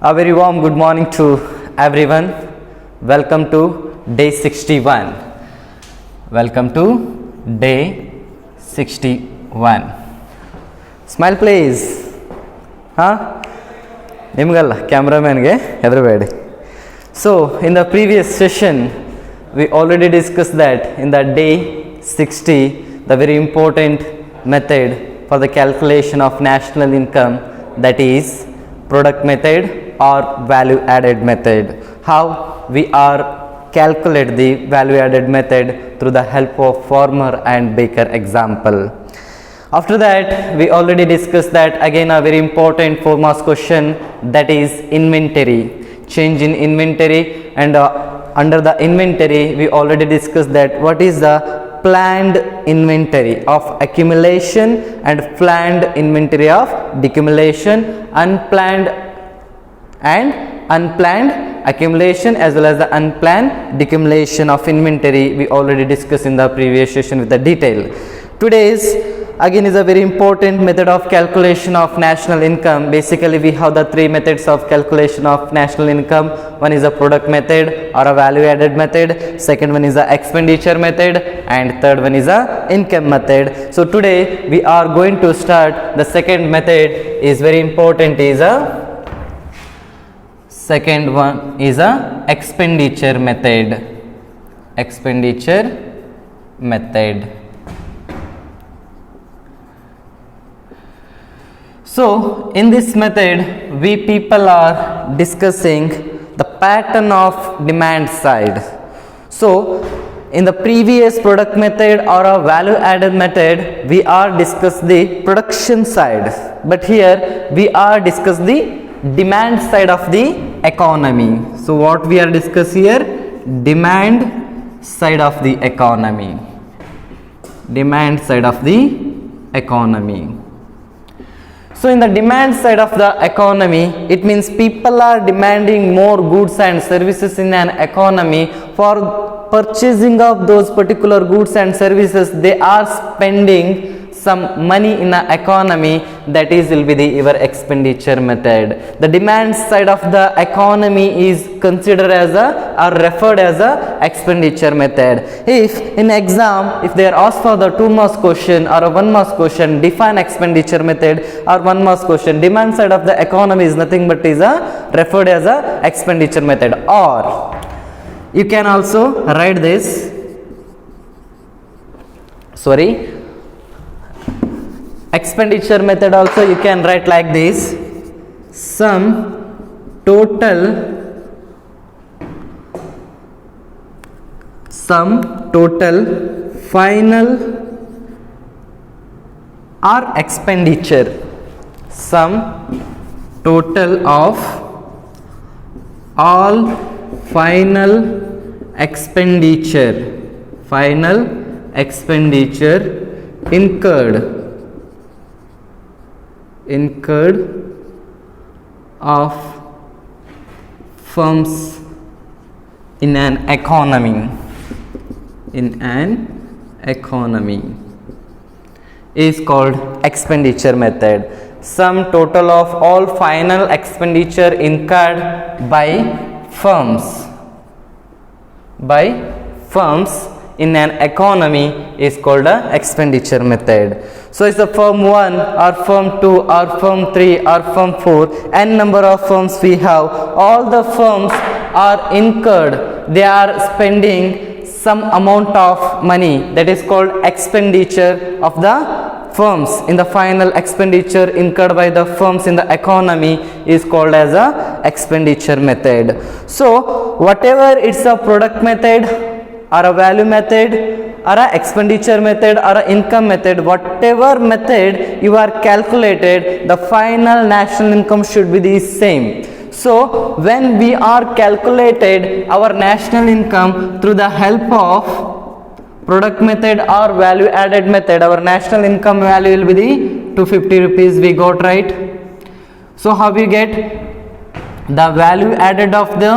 A very warm good morning to everyone. Welcome to day 61. Welcome to day 61. Smile please. ನಿಮಗಲ್ಲ ಕ್ಯಾಮ್ರಾಮ್ಯಾನ್ಗೆ ಹೆದರಬೇಡಿ. So in the previous session we already discussed that in the day 60 the very important method for the calculation of national income, that is product method or value added method. How we are calculate the value added method through the help of farmer and baker example. After that we already discussed that again a very important 4 marks question, that is inventory, change in inventory, and under the inventory we already discussed that what is the planned inventory of accumulation and planned inventory of decumulation, unplanned accumulation as well as the unplanned decumulation of inventory we already discussed in the previous session with the detail. Today's again is a very important method of calculation of national income. Basically we have the 3 methods of calculation of national income. One is a product method or a value added method, second one is a expenditure method, and third one is a income method. So today we are going to start the second method. Is very important, is a second one is a expenditure method. Expenditure method. So in this method we people are discussing the pattern of demand side. So in the previous product method or a value added method we are discuss the production side, but here we are discuss the demand side of the economy. So what we are discuss here, demand side of the economy. Demand side of the economy. So in the demand side of the economy, it means people are demanding more goods and services in an economy. For purchasing of those particular goods and services, they are spending some money in the economy, that is will be the your expenditure method. The demand side of the economy is considered as a or referred as a expenditure method. If in exam if they are asked for the 2 marks question or a 1 marks question, define expenditure method, or 1 marks question, demand side of the economy is nothing but is a referred as a expenditure method. Or you can also write this, expenditure method also you can write like this: sum total final or expenditure, sum total of all final expenditure incurred of firms in an economy is called expenditure method. Sum total of all final expenditure incurred by firms in an economy is called a expenditure method. So it's the firm 1 or firm 2 or firm 3 or firm 4, n number of firms we have, all the firms are incurred, they are spending some amount of money, that is called expenditure of the firms. In the final expenditure incurred by the firms in the economy is called as a expenditure method. So whatever it's a product method or a value method or a expenditure method or a income method, whatever method you are calculated, the final national income should be the same. So when we are calculated our national income through the help of product method or value added method, our national income value will be the 250 rupees we got, right? So how we get the value added of the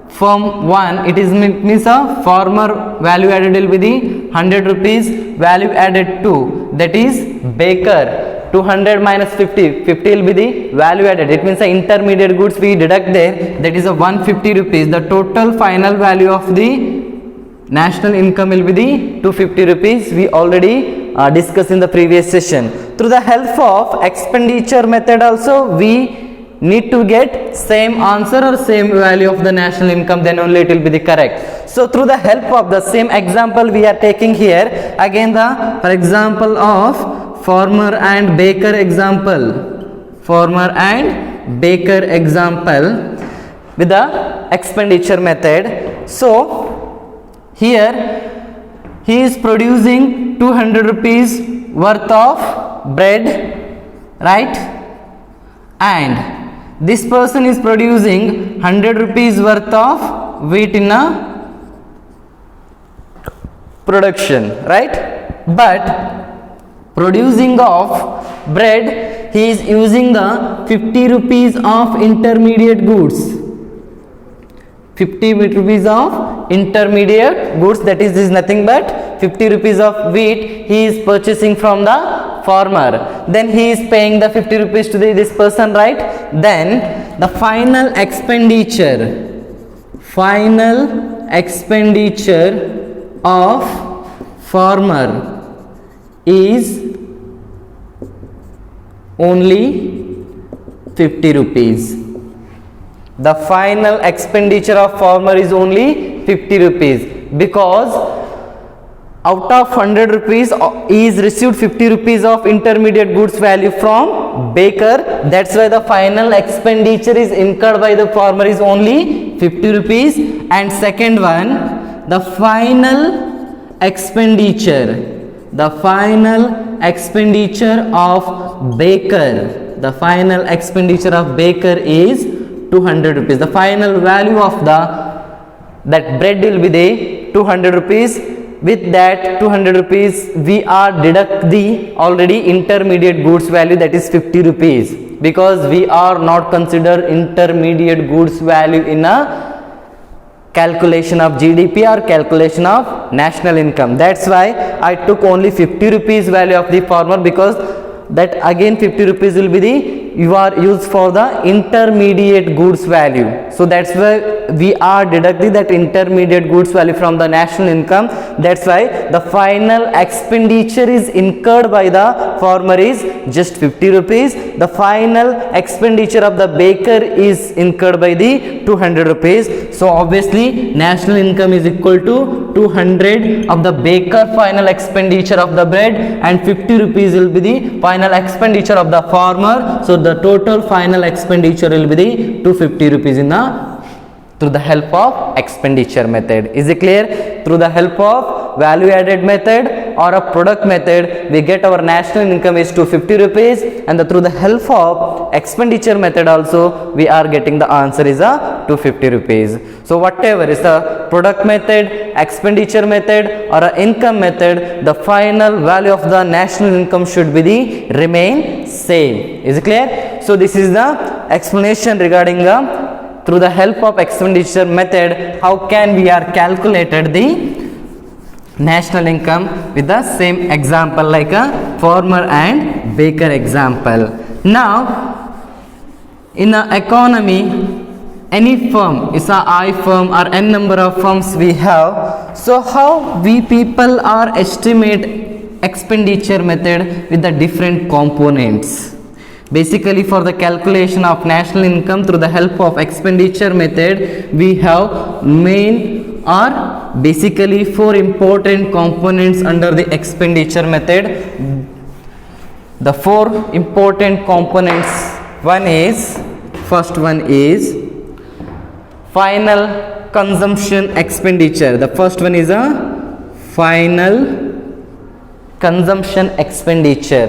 firm 1, it is means a farmer value added will be the 100 rupees, value added 2, that is baker 200 minus 50, 50 will be the value added. It means the intermediate goods we deduct there, that is a 150 rupees. The total final value of the national income will be the 250 rupees. We already discussed in the previous session. Through the help of expenditure method also, we need to get same answer or same value of the national income, then only it will be the correct. So through the help of the same example we are taking here, again the for example of farmer and baker example, farmer and baker example with the expenditure method. So here he is producing 200 rupees worth of bread, right? And this person is producing 100 rupees worth of wheat in a production, right? But producing of bread, he is using the 50 rupees of intermediate goods. 50 rupees of intermediate goods, that is nothing but 50 rupees of wheat he is purchasing from the farmer. Then he is paying the 50 rupees to this person, right? Then the final expenditure of farmer is only 50 rupees. The final expenditure of farmer is only 50 rupees because out of 100 rupees he is received 50 rupees of intermediate goods value from baker. That's why the final expenditure is incurred by the farmer is only 50 rupees. And second one, the final expenditure of baker, the final expenditure of baker is 200 rupees. The final value of that bread will be the 200 rupees. With that 200 rupees we are deduct the already intermediate goods value, that is 50 rupees, because we are not consider intermediate goods value in a calculation of GDP or calculation of national income. That's why I took only 50 rupees value of the farmer, because that again 50 rupees will be the you are used for the intermediate goods value. So that's why we are deducting that intermediate goods value from the national income. That's why the final expenditure is incurred by the farmer is just 50 rupees. The final expenditure of the baker is incurred by the 200 rupees. So obviously national income is equal to 200 of the baker final expenditure of the bread, and 50 rupees will be the final expenditure of the farmer. So the total final expenditure will be the 250 rupees in through the help of expenditure method. Is it clear? Through the help of value added method or a product method, we get our national income is 250 rupees, and through the help of expenditure method also we are getting the answer is a 250 rupees. So whatever is the product method, expenditure method or a income method, the final value of the national income should be the remain same. Is it clear? So this is the explanation regarding through the help of expenditure method how can we are calculated the national income with the same example like a farmer and baker example. Now in a economy, any firm is a I firm or n number of firms we have. So how we people are estimate expenditure method with the different components. Basically for the calculation of national income through the help of expenditure method, we have main or basically 4 important components under the expenditure method. The 4 important components, first one is final consumption expenditure. The first one is a final consumption expenditure.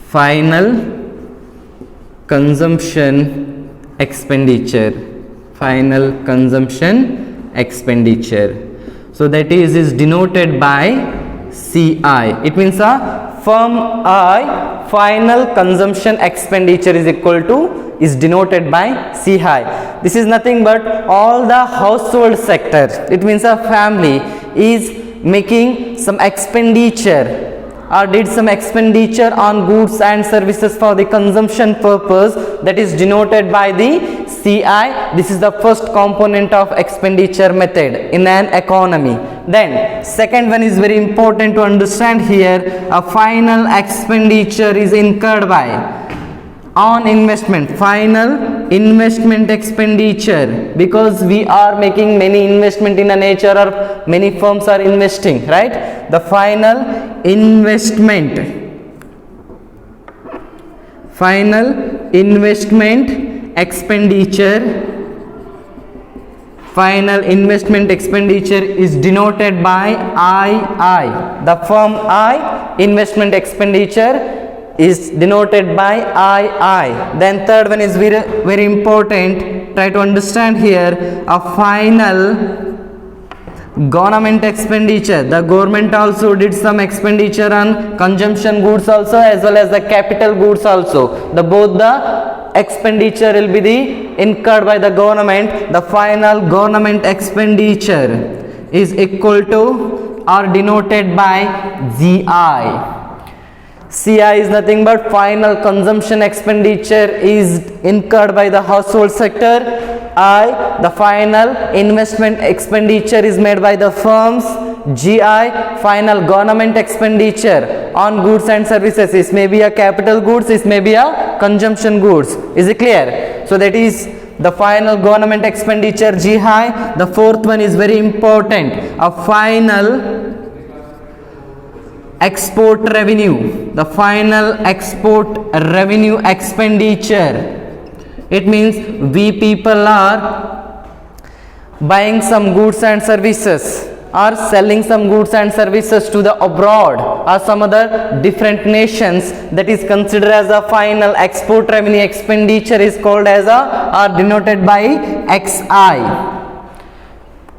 Final consumption expenditure. So that is denoted by CI. It means a firm I final consumption expenditure is denoted by CI. This is nothing but all the household sector. It means a family is making some expenditure or did some expenditure on goods and services for the consumption purpose, that is denoted by the CI. This is the first component of expenditure method in an economy. Then second one is very important to understand here. A final expenditure is incurred by on investment, final investment expenditure, because we are making many investment in a nature or many firms are investing, right? The final investment expenditure, final investment expenditure is denoted by II. The firm I, investment expenditure is denoted by II. Then third one is very important. Try to understand here. A final government expenditure. The government also did some expenditure on consumption goods also, as well as the capital goods also. Both the expenditure will be the incurred by the government. The final government expenditure is equal to or denoted by GI. CI is nothing but final consumption expenditure is incurred by the household sector. I, the final investment expenditure is made by the firms. GI, final government expenditure on goods and services. It may be a capital goods, it may be a consumption goods. Is it clear? So that is the final government expenditure GI. The fourth one is very important. A final export revenue, the final export revenue expenditure. It means we people are buying some goods and services or selling some goods and services to the abroad or some other different nations, that is considered as a final export revenue expenditure is called as a or denoted by XI.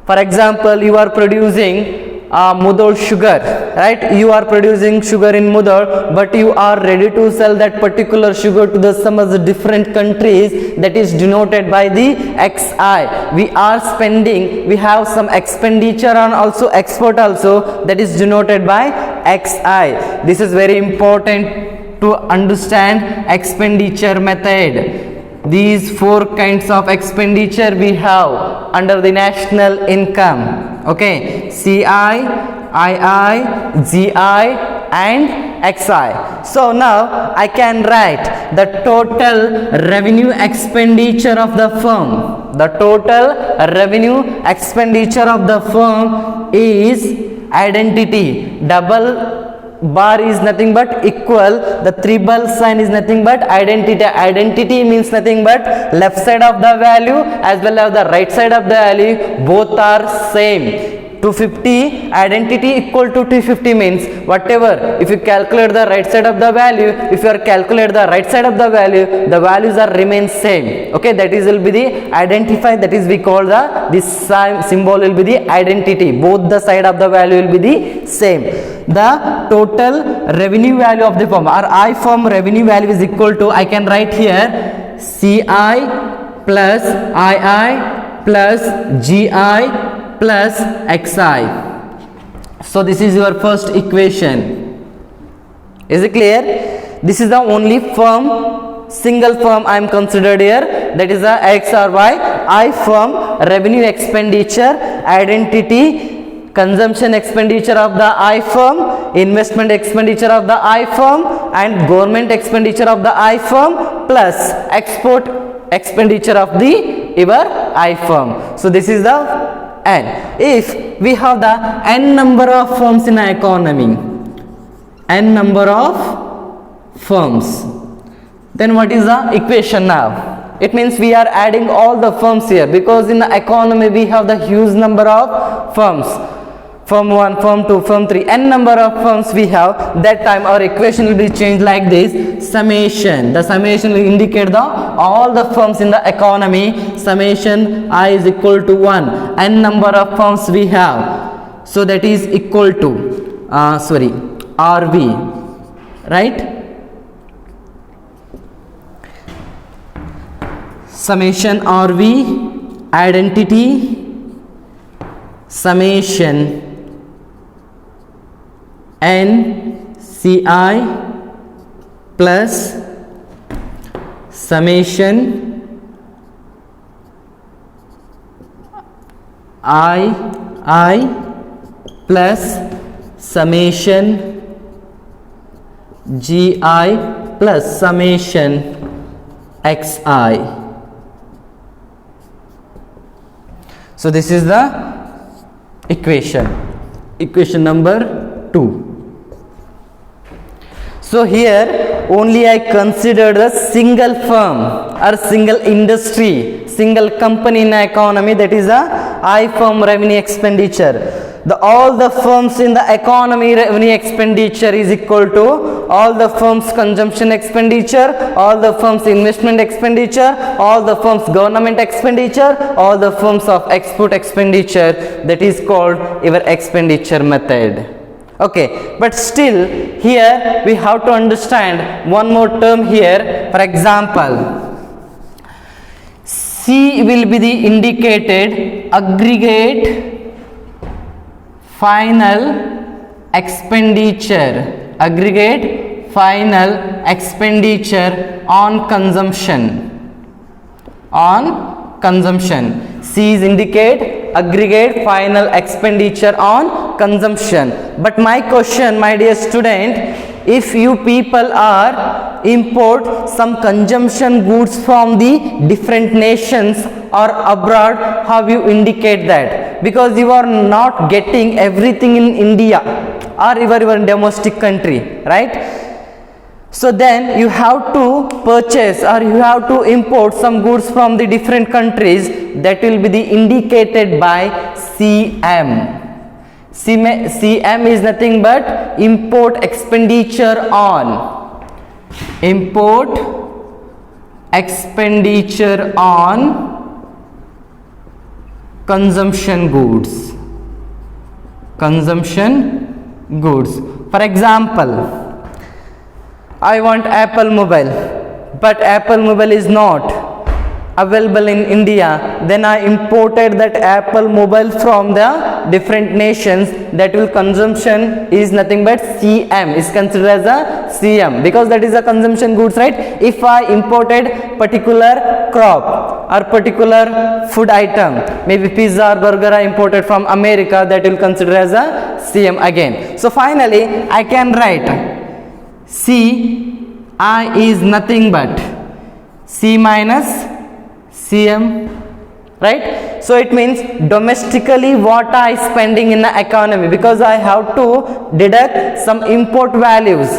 For example, you are producing Mudhol sugar, right? You are producing sugar in Mudhol, but you are ready to sell that particular sugar to the some of the different countries, that is denoted by the XI. We are spending, we have some expenditure on also export also, that is denoted by XI. This is very important to understand expenditure method. These four kinds of expenditure we have under the national income. Okay, CI, II, GI and XI. So now I can write the total revenue expenditure of the firm. The total revenue expenditure of the firm is identity. Double bar is nothing but equal, the triple sign is nothing but identity. Identity means nothing but left side of the value as well as the right side of the value, both are same. 250 identity equal to 250 means whatever, if you calculate the right side of the value, if you are calculate the right side of the value, the values are remain same. Okay, that is will be the identify, that is we call the this symbol will be the identity, both the side of the value will be the same. The total revenue value of the firm or I firm revenue value is equal to, I can write here CI plus II plus GI plus XI. So this is your first equation. Is it clear? This is the only firm, single firm I am considered here, that is the X or Y. I firm revenue expenditure, identity, consumption expenditure of the I firm, investment expenditure of the I firm and government expenditure of the I firm plus export expenditure of the your I firm. So this is the N. If we have the N number of firms in an economy, N number of firms, then what is the equation now? It means we are adding all the firms here, because in the economy we have the huge number of firms. Firm 1, firm 2, firm 3, n number of firms we have. That time our equation will be changed like this: summation. The summation will indicate the all the firms in the economy. Summation I is equal to 1. N number of firms we have, so that is equal to RV, right? Summation RV, identity, summation N CI plus summation I plus summation GI plus summation XI. So this is the equation number 2. So here only I considered a single firm or single industry, single company in the economy, that is a I firm revenue expenditure. All the firms in the economy revenue expenditure is equal to all the firms consumption expenditure, all the firms investment expenditure, all the firms government expenditure, all the firms of export expenditure. That is called your expenditure method. Okay, but still here we have to understand one more term here. For example, C will be the indicated aggregate final expenditure, aggregate final expenditure on consumption, C is indicate aggregate final expenditure on consumption. But my question, my dear student, if you people are import some consumption goods from the different nations or abroad, how you indicate that? Because you are not getting everything in India or your domestic country, right? So then you have to purchase or you have to import some goods from the different countries, that will be the indicated by CM. CM is nothing but import expenditure on consumption goods. For example, I want Apple mobile, but Apple mobile is not available in India. Then I imported that Apple mobile from the different nations. That will consumption is nothing but CM, is considered as a CM, because that is a consumption goods, right? If I imported particular crop or particular food item, maybe pizza or burger I imported from America, that will consider as a CM again. So finally I can write CI is nothing but C minus CM, right? So it means domestically what I spending in the economy, because I have to deduct some import values,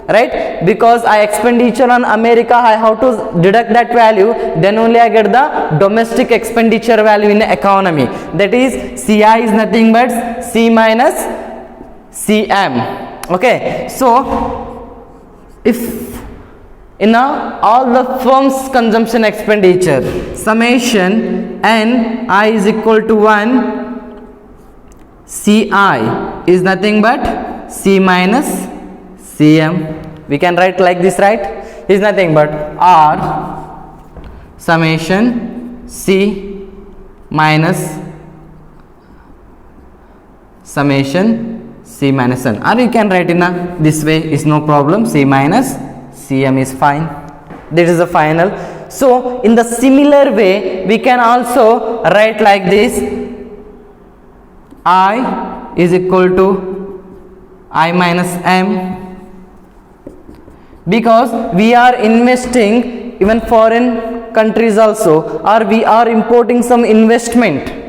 right? Because I expenditure on America, I have to deduct that value, then only I get the domestic expenditure value in the economy. That is CI is nothing but C minus CM. Okay, so if in all the firms consumption expenditure, summation NI is equal to 1, CI is nothing but C minus CM. We can write like this, right? Is nothing but R summation C minus summation C minus N, or you can write in this way, is no problem. C minus CM is fine. This is the final. So in the similar way we can also write like this, I is equal to I minus M, because we are investing even foreign countries also, or we are importing some investment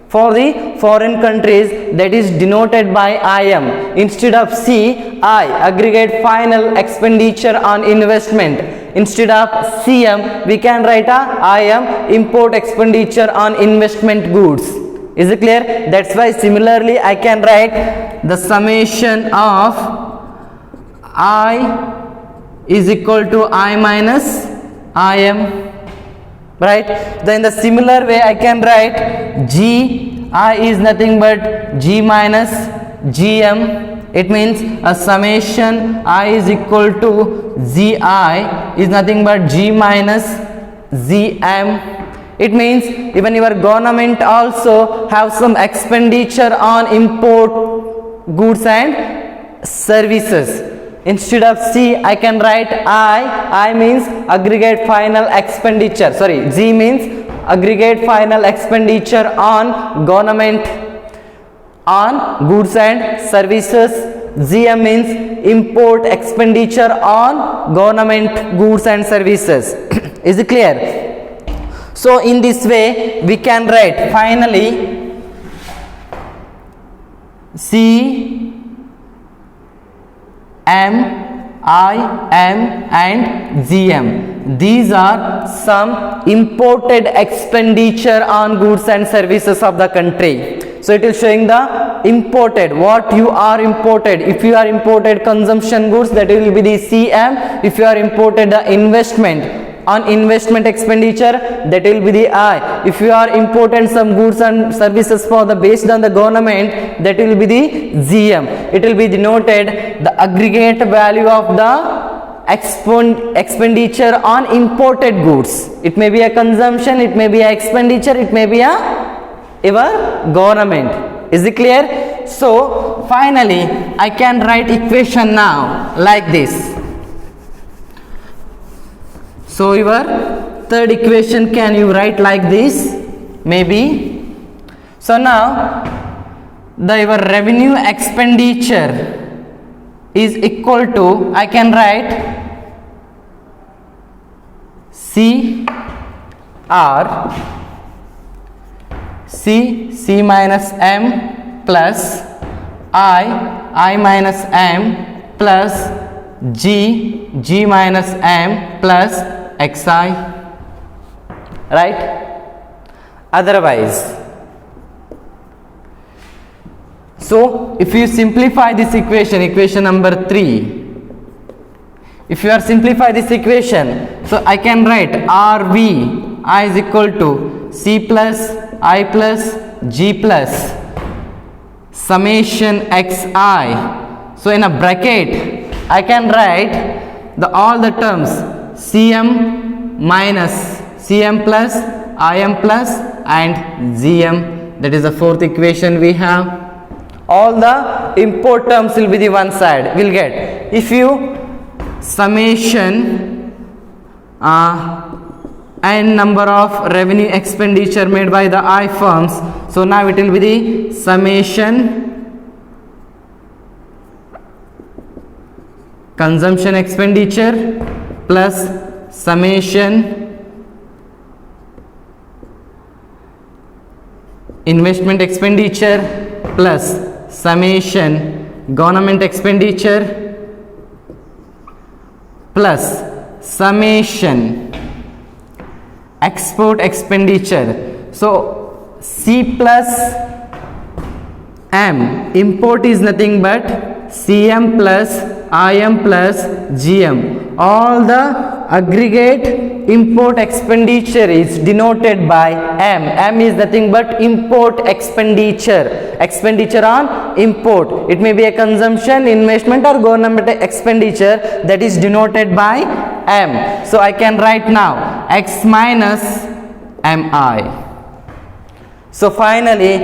for the foreign countries, that is denoted by IM. Instead of C, I, aggregate final expenditure on investment. Instead of CM, we can write a IM, import expenditure on investment goods. Is it clear? That's why similarly I can write the summation of I is equal to I minus IM. Right? Then the similar way I can write G I is nothing but G minus GM. It means a summation I is equal to ZI is nothing but G minus ZM. It means even your government also have some expenditure on import goods and services. Instead of C, I can write I. I means aggregate final expenditure. Sorry, G means aggregate final expenditure on government, on goods and services. GM means import expenditure on government goods and services. Is it clear? So in this way we can write finally C, M, I, M and GM. These are some imported expenditure on goods and services of the country. So it is showing the imported, what you are imported. If you are imported consumption goods, that will be the CM. If you are imported the investment, on investment expenditure, that will be the I. If you are imported some goods and services for the based on the government, that will be the GM. It will be denoted the aggregate value of the expenditure on imported goods. It may be a consumption, it may be a expenditure, it may be a your government. Is it clear? So finally I can write equation now like this. So your third equation can you write like this? Maybe. So now your revenue expenditure is equal to, I can write C R C minus M plus I minus M plus G minus M plus XI, right? Otherwise, so if you simplify this equation number 3, if you are simplify this equation, so I can write RV I is equal to C plus I plus G plus summation XI. So in a bracket I can write all the terms CM minus CM plus IM plus and GM. That is the fourth equation we have. All the import terms will be the one side. We'll get, if you summation n number of revenue expenditure made by the I firms, so now it will be the summation consumption expenditure plus summation investment expenditure plus summation government expenditure plus summation export expenditure. So C plus M, import is nothing but CM plus IM plus GM. All the aggregate import expenditure is denoted by M. M is nothing but import expenditure. Expenditure on import. It may be a consumption, investment or government expenditure, that is denoted by M. So I can write now X minus MI. So finally,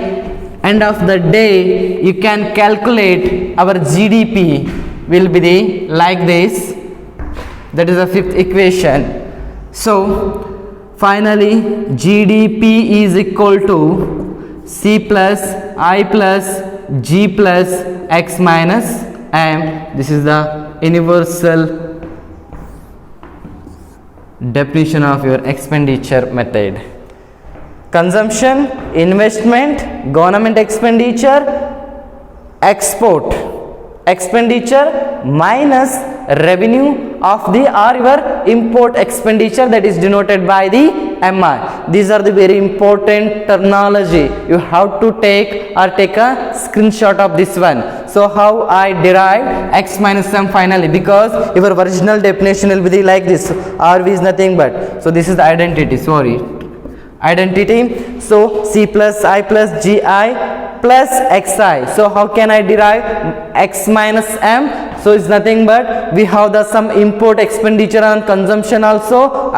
end of the day, you can calculate our GDP will be the like this. That is the fifth equation. So finally GDP is equal to C plus I plus G plus X minus M. This is the universal definition of your expenditure method. Consumption, investment, government expenditure, export expenditure minus revenue of the or your import expenditure, that is denoted by the MI. These are the very important terminology. You have to take a screenshot of this one. So how I derive X minus M finally, because your original definition will be the like this. RV is nothing but, so this is the identity, identity. So C plus I plus GI plus XI. So how can I derive X minus M? So it's nothing but we have the some import expenditure on consumption also,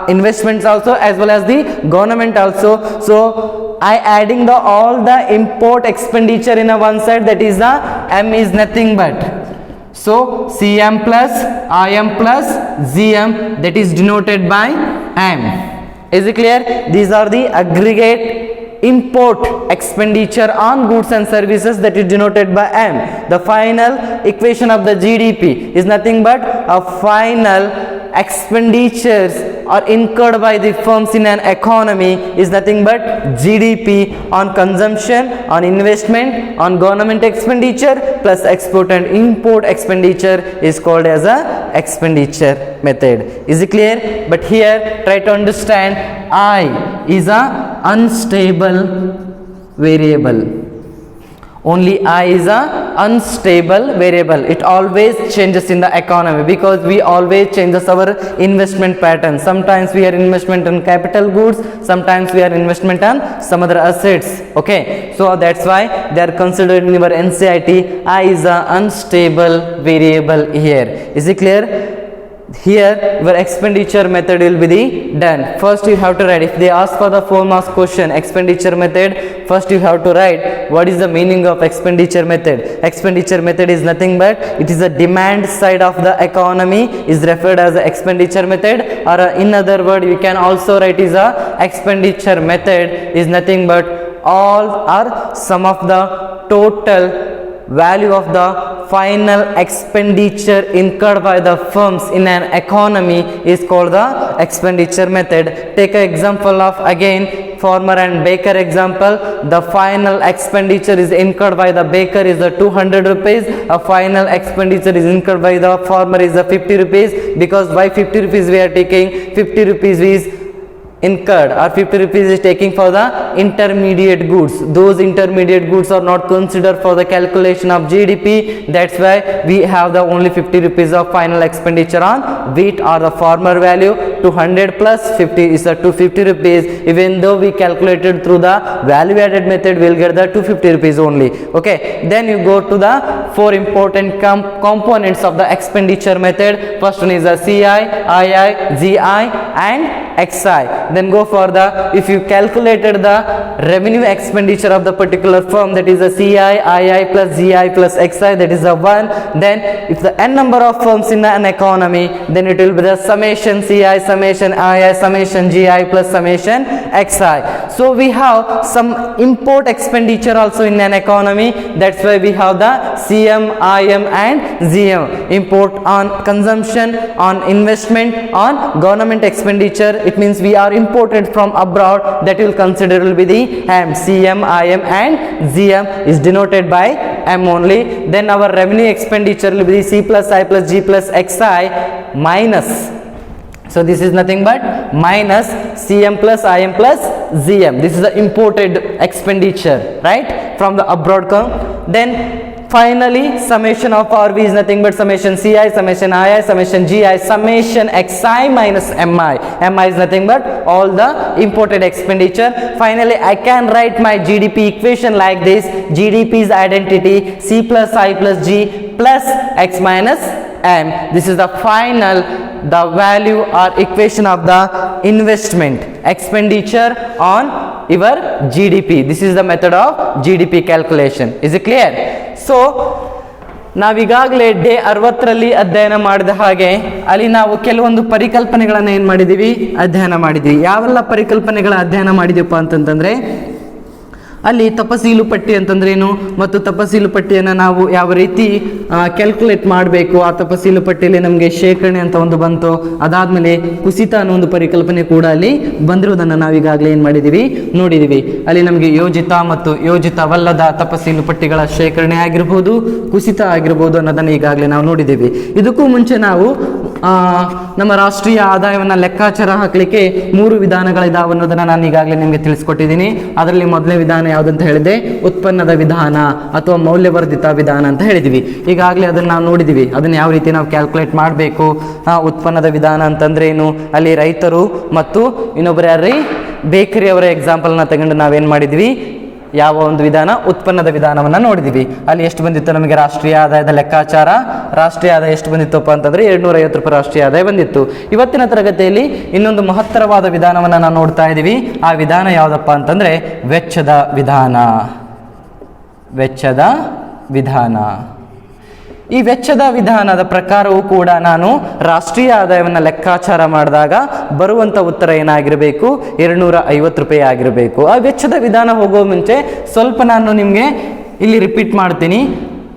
investments also, as well as the government also. So I adding all the import expenditure in a one side, that is the M is nothing but. So Cm plus Im plus Gm, that is denoted by M. Is it clear? These are the aggregate import expenditure on goods and services, that is denoted by M. The final equation of the GDP is nothing but a final expenditures are incurred by the firms in an economy is nothing but GDP on consumption, on investment, on government expenditure plus export and import expenditure is called as a expenditure method. Is it clear? But here try to understand, I is a unstable variable. Only I is a unstable variable. It always changes in the economy because we always changes our investment pattern. Sometimes we are investment in capital goods, sometimes we are investment on some other assets. Okay, so that's why they are considered in your NCERT. I is a unstable variable here. Is it clear? Here your expenditure method will be the done. First you have to write, if they ask for the 4 marks question expenditure method, first you have to write what is the meaning of expenditure method. Expenditure method is nothing but it is a demand side of the economy is referred as a expenditure method, or in other word you can also write is a expenditure method is nothing but all or some of the total value of the final expenditure incurred by the firms in an economy is called the expenditure method. Take an example of again farmer and baker example. The final expenditure is incurred by the baker is the 200 rupees. A final expenditure is incurred by the farmer is the 50 rupees. Because why 50 rupees we are taking? 50 rupees is incurred or 50 rupees is taking for the intermediate goods. Those intermediate goods are not considered for the calculation of GDP. That's why we have the only 50 rupees of final expenditure on wheat or the farmer value. 200 plus 50 is the 250 rupees. Even though we calculated through the value added method, we'll get the 250 rupees only. Okay, then you go to the 4 important components of the expenditure method. First one is the CI, II, GI and XI. Then go for the, if you calculated the revenue expenditure of the particular firm, that is the CI, II plus GI plus XI, that is the 1. Then if the n number of firms in an economy, then it will be the summation CI, summation II, summation GI plus summation XI. So we have some import expenditure also in an economy. That's why we have the CM, IM and GM. Import on consumption, on investment, on government expenditure. It means we are imported from abroad, that will consider will be the M. CM, IM and GM is denoted by M only. Then our revenue expenditure will be C plus I plus G plus XI minus. So this is nothing but minus CM plus IM plus GM. This is the imported expenditure, right, from the abroad come. Then finally summation of RV is nothing but summation CI, summation II, summation GI, summation XI minus MI. MI is nothing but all the imported expenditure. Finally I can write my GDP equation like this. GDP is identity C plus I plus G plus X minus M. This is the final, the value or equation of the investment expenditure on your GDP. This is the method of GDP calculation. Is it clear? So ನಾವೀಗಾಗಲೇ day 60ರಲ್ಲಿ ಅಧ್ಯಯನ ಮಾಡಿದ ಹಾಗೆ ಅಲ್ಲಿ ನಾವು ಕೆಲವೊಂದು ಪರಿಕಲ್ಪನೆಗಳನ್ನು ಏನು ಮಾಡಿದ್ದೀವಿ, ಅಧ್ಯಯನ ಮಾಡಿದ್ದೀವಿ. ಯಾವೆಲ್ಲ ಪರಿಕಲ್ಪನೆಗಳ ಅಧ್ಯಯನ ಮಾಡಿದೀವಪ್ಪ ಅಂತಂತಂದರೆ, ಅಲ್ಲಿ ತಪಸೀಲು ಪಟ್ಟಿ ಅಂತಂದ್ರೆ ಏನು ಮತ್ತು ತಪಸೀಲು ಪಟ್ಟಿಯನ್ನು ನಾವು ಯಾವ ರೀತಿ ಕ್ಯಾಲ್ಕುಲೇಟ್ ಮಾಡಬೇಕು, ಆ ತಪಸೀಲು ಪಟ್ಟಿಯಲ್ಲಿ ನಮಗೆ ಶೇಖರಣೆ ಅಂತ ಒಂದು ಬಂತು. ಅದಾದಮೇಲೆ ಕುಸಿತ ಅನ್ನೋ ಒಂದು ಪರಿಕಲ್ಪನೆ ಕೂಡ ಅಲ್ಲಿ ಬಂದಿರೋದನ್ನು ನಾವು ಈಗಾಗಲೇ ಏನು ಮಾಡಿದ್ದೀವಿ, ನೋಡಿದ್ದೀವಿ. ಅಲ್ಲಿ ನಮಗೆ ಯೋಜಿತ ಮತ್ತು ಯೋಜಿತವಲ್ಲದ ತಪಸೀಲು ಪಟ್ಟಿಗಳ ಶೇಖರಣೆ ಆಗಿರ್ಬೋದು, ಕುಸಿತ ಆಗಿರ್ಬೋದು ಅನ್ನೋದನ್ನು ಈಗಾಗಲೇ ನಾವು ನೋಡಿದ್ದೀವಿ. ಇದಕ್ಕೂ ಮುಂಚೆ ನಾವು ನಮ್ಮ ರಾಷ್ಟ್ರೀಯ ಆದಾಯವನ್ನು ಲೆಕ್ಕಾಚಾರ ಹಾಕಲಿಕ್ಕೆ 3 ವಿಧಾನಗಳಿದಾವೆ ಅನ್ನೋದನ್ನು ನಾನು ಈಗಾಗಲೇ ನಿಮಗೆ ತಿಳಿಸ್ಕೊಟ್ಟಿದ್ದೀನಿ. ಅದರಲ್ಲಿ ಮೊದಲನೇ ವಿಧಾನ ಯಾವುದಂತ ಹೇಳಿದೆ, ಉತ್ಪನ್ನದ ವಿಧಾನ ಅಥವಾ ಮೌಲ್ಯವರ್ಧಿತ ವಿಧಾನ ಅಂತ ಹೇಳಿದ್ವಿ. ಈಗಾಗಲೇ ಅದನ್ನು ನಾವು ನೋಡಿದ್ದೀವಿ, ಅದನ್ನು ಯಾವ ರೀತಿ ನಾವು ಕ್ಯಾಲ್ಕುಲೇಟ್ ಮಾಡಬೇಕು. ಉತ್ಪನ್ನದ ವಿಧಾನ ಅಂತಂದ್ರೆ ಏನು, ಅಲ್ಲಿ ರೈತರು ಮತ್ತು ಇನ್ನೊಬ್ಬರು ಯಾರ್ರಿ ಬೇಕರಿ ಅವರ ಎಕ್ಸಾಂಪಲ್ನ ತಗೊಂಡು ನಾವೇನು ಮಾಡಿದ್ವಿ, ಯಾವ ಒಂದು ವಿಧಾನ, ಉತ್ಪನ್ನದ ವಿಧಾನವನ್ನು ನೋಡಿದ್ವಿ. ಅಲ್ಲಿ ಎಷ್ಟು ಬಂದಿತ್ತು ನಮಗೆ ರಾಷ್ಟ್ರೀಯ ಆದಾಯದ ಲೆಕ್ಕಾಚಾರ. ರಾಷ್ಟ್ರೀಯ ಆದಾಯ ಎಷ್ಟು ಬಂದಿತ್ತಪ್ಪ ಅಂತಂದ್ರೆ 250 ರೂಪಾಯಿ ರಾಷ್ಟ್ರೀಯ ಆದಾಯ ಬಂದಿತ್ತು. ಇವತ್ತಿನ ತರಗತಿಯಲ್ಲಿ ಇನ್ನೊಂದು ಮಹತ್ತರವಾದ ವಿಧಾನವನ್ನು ನಾವು ನೋಡ್ತಾ ಇದ್ದೀವಿ. ಆ ವಿಧಾನ ಯಾವುದಪ್ಪ ಅಂತಂದ್ರೆ ವೆಚ್ಚದ ವಿಧಾನ. ವೆಚ್ಚದ ವಿಧಾನ. ಈ ವೆಚ್ಚದ ವಿಧಾನದ ಪ್ರಕಾರವೂ ಕೂಡ ನಾನು ರಾಷ್ಟ್ರೀಯ ಆದಾಯವನ್ನು ಲೆಕ್ಕಾಚಾರ ಮಾಡಿದಾಗ ಬರುವಂಥ ಉತ್ತರ ಏನಾಗಿರಬೇಕು, 250 ರೂಪಾಯಿ ಆಗಿರಬೇಕು. ಆ ವೆಚ್ಚದ ವಿಧಾನ ಹೋಗೋ ಮುಂಚೆ ಸ್ವಲ್ಪ ನಾನು ನಿಮಗೆ ಇಲ್ಲಿ ರಿಪೀಟ್ ಮಾಡ್ತೀನಿ.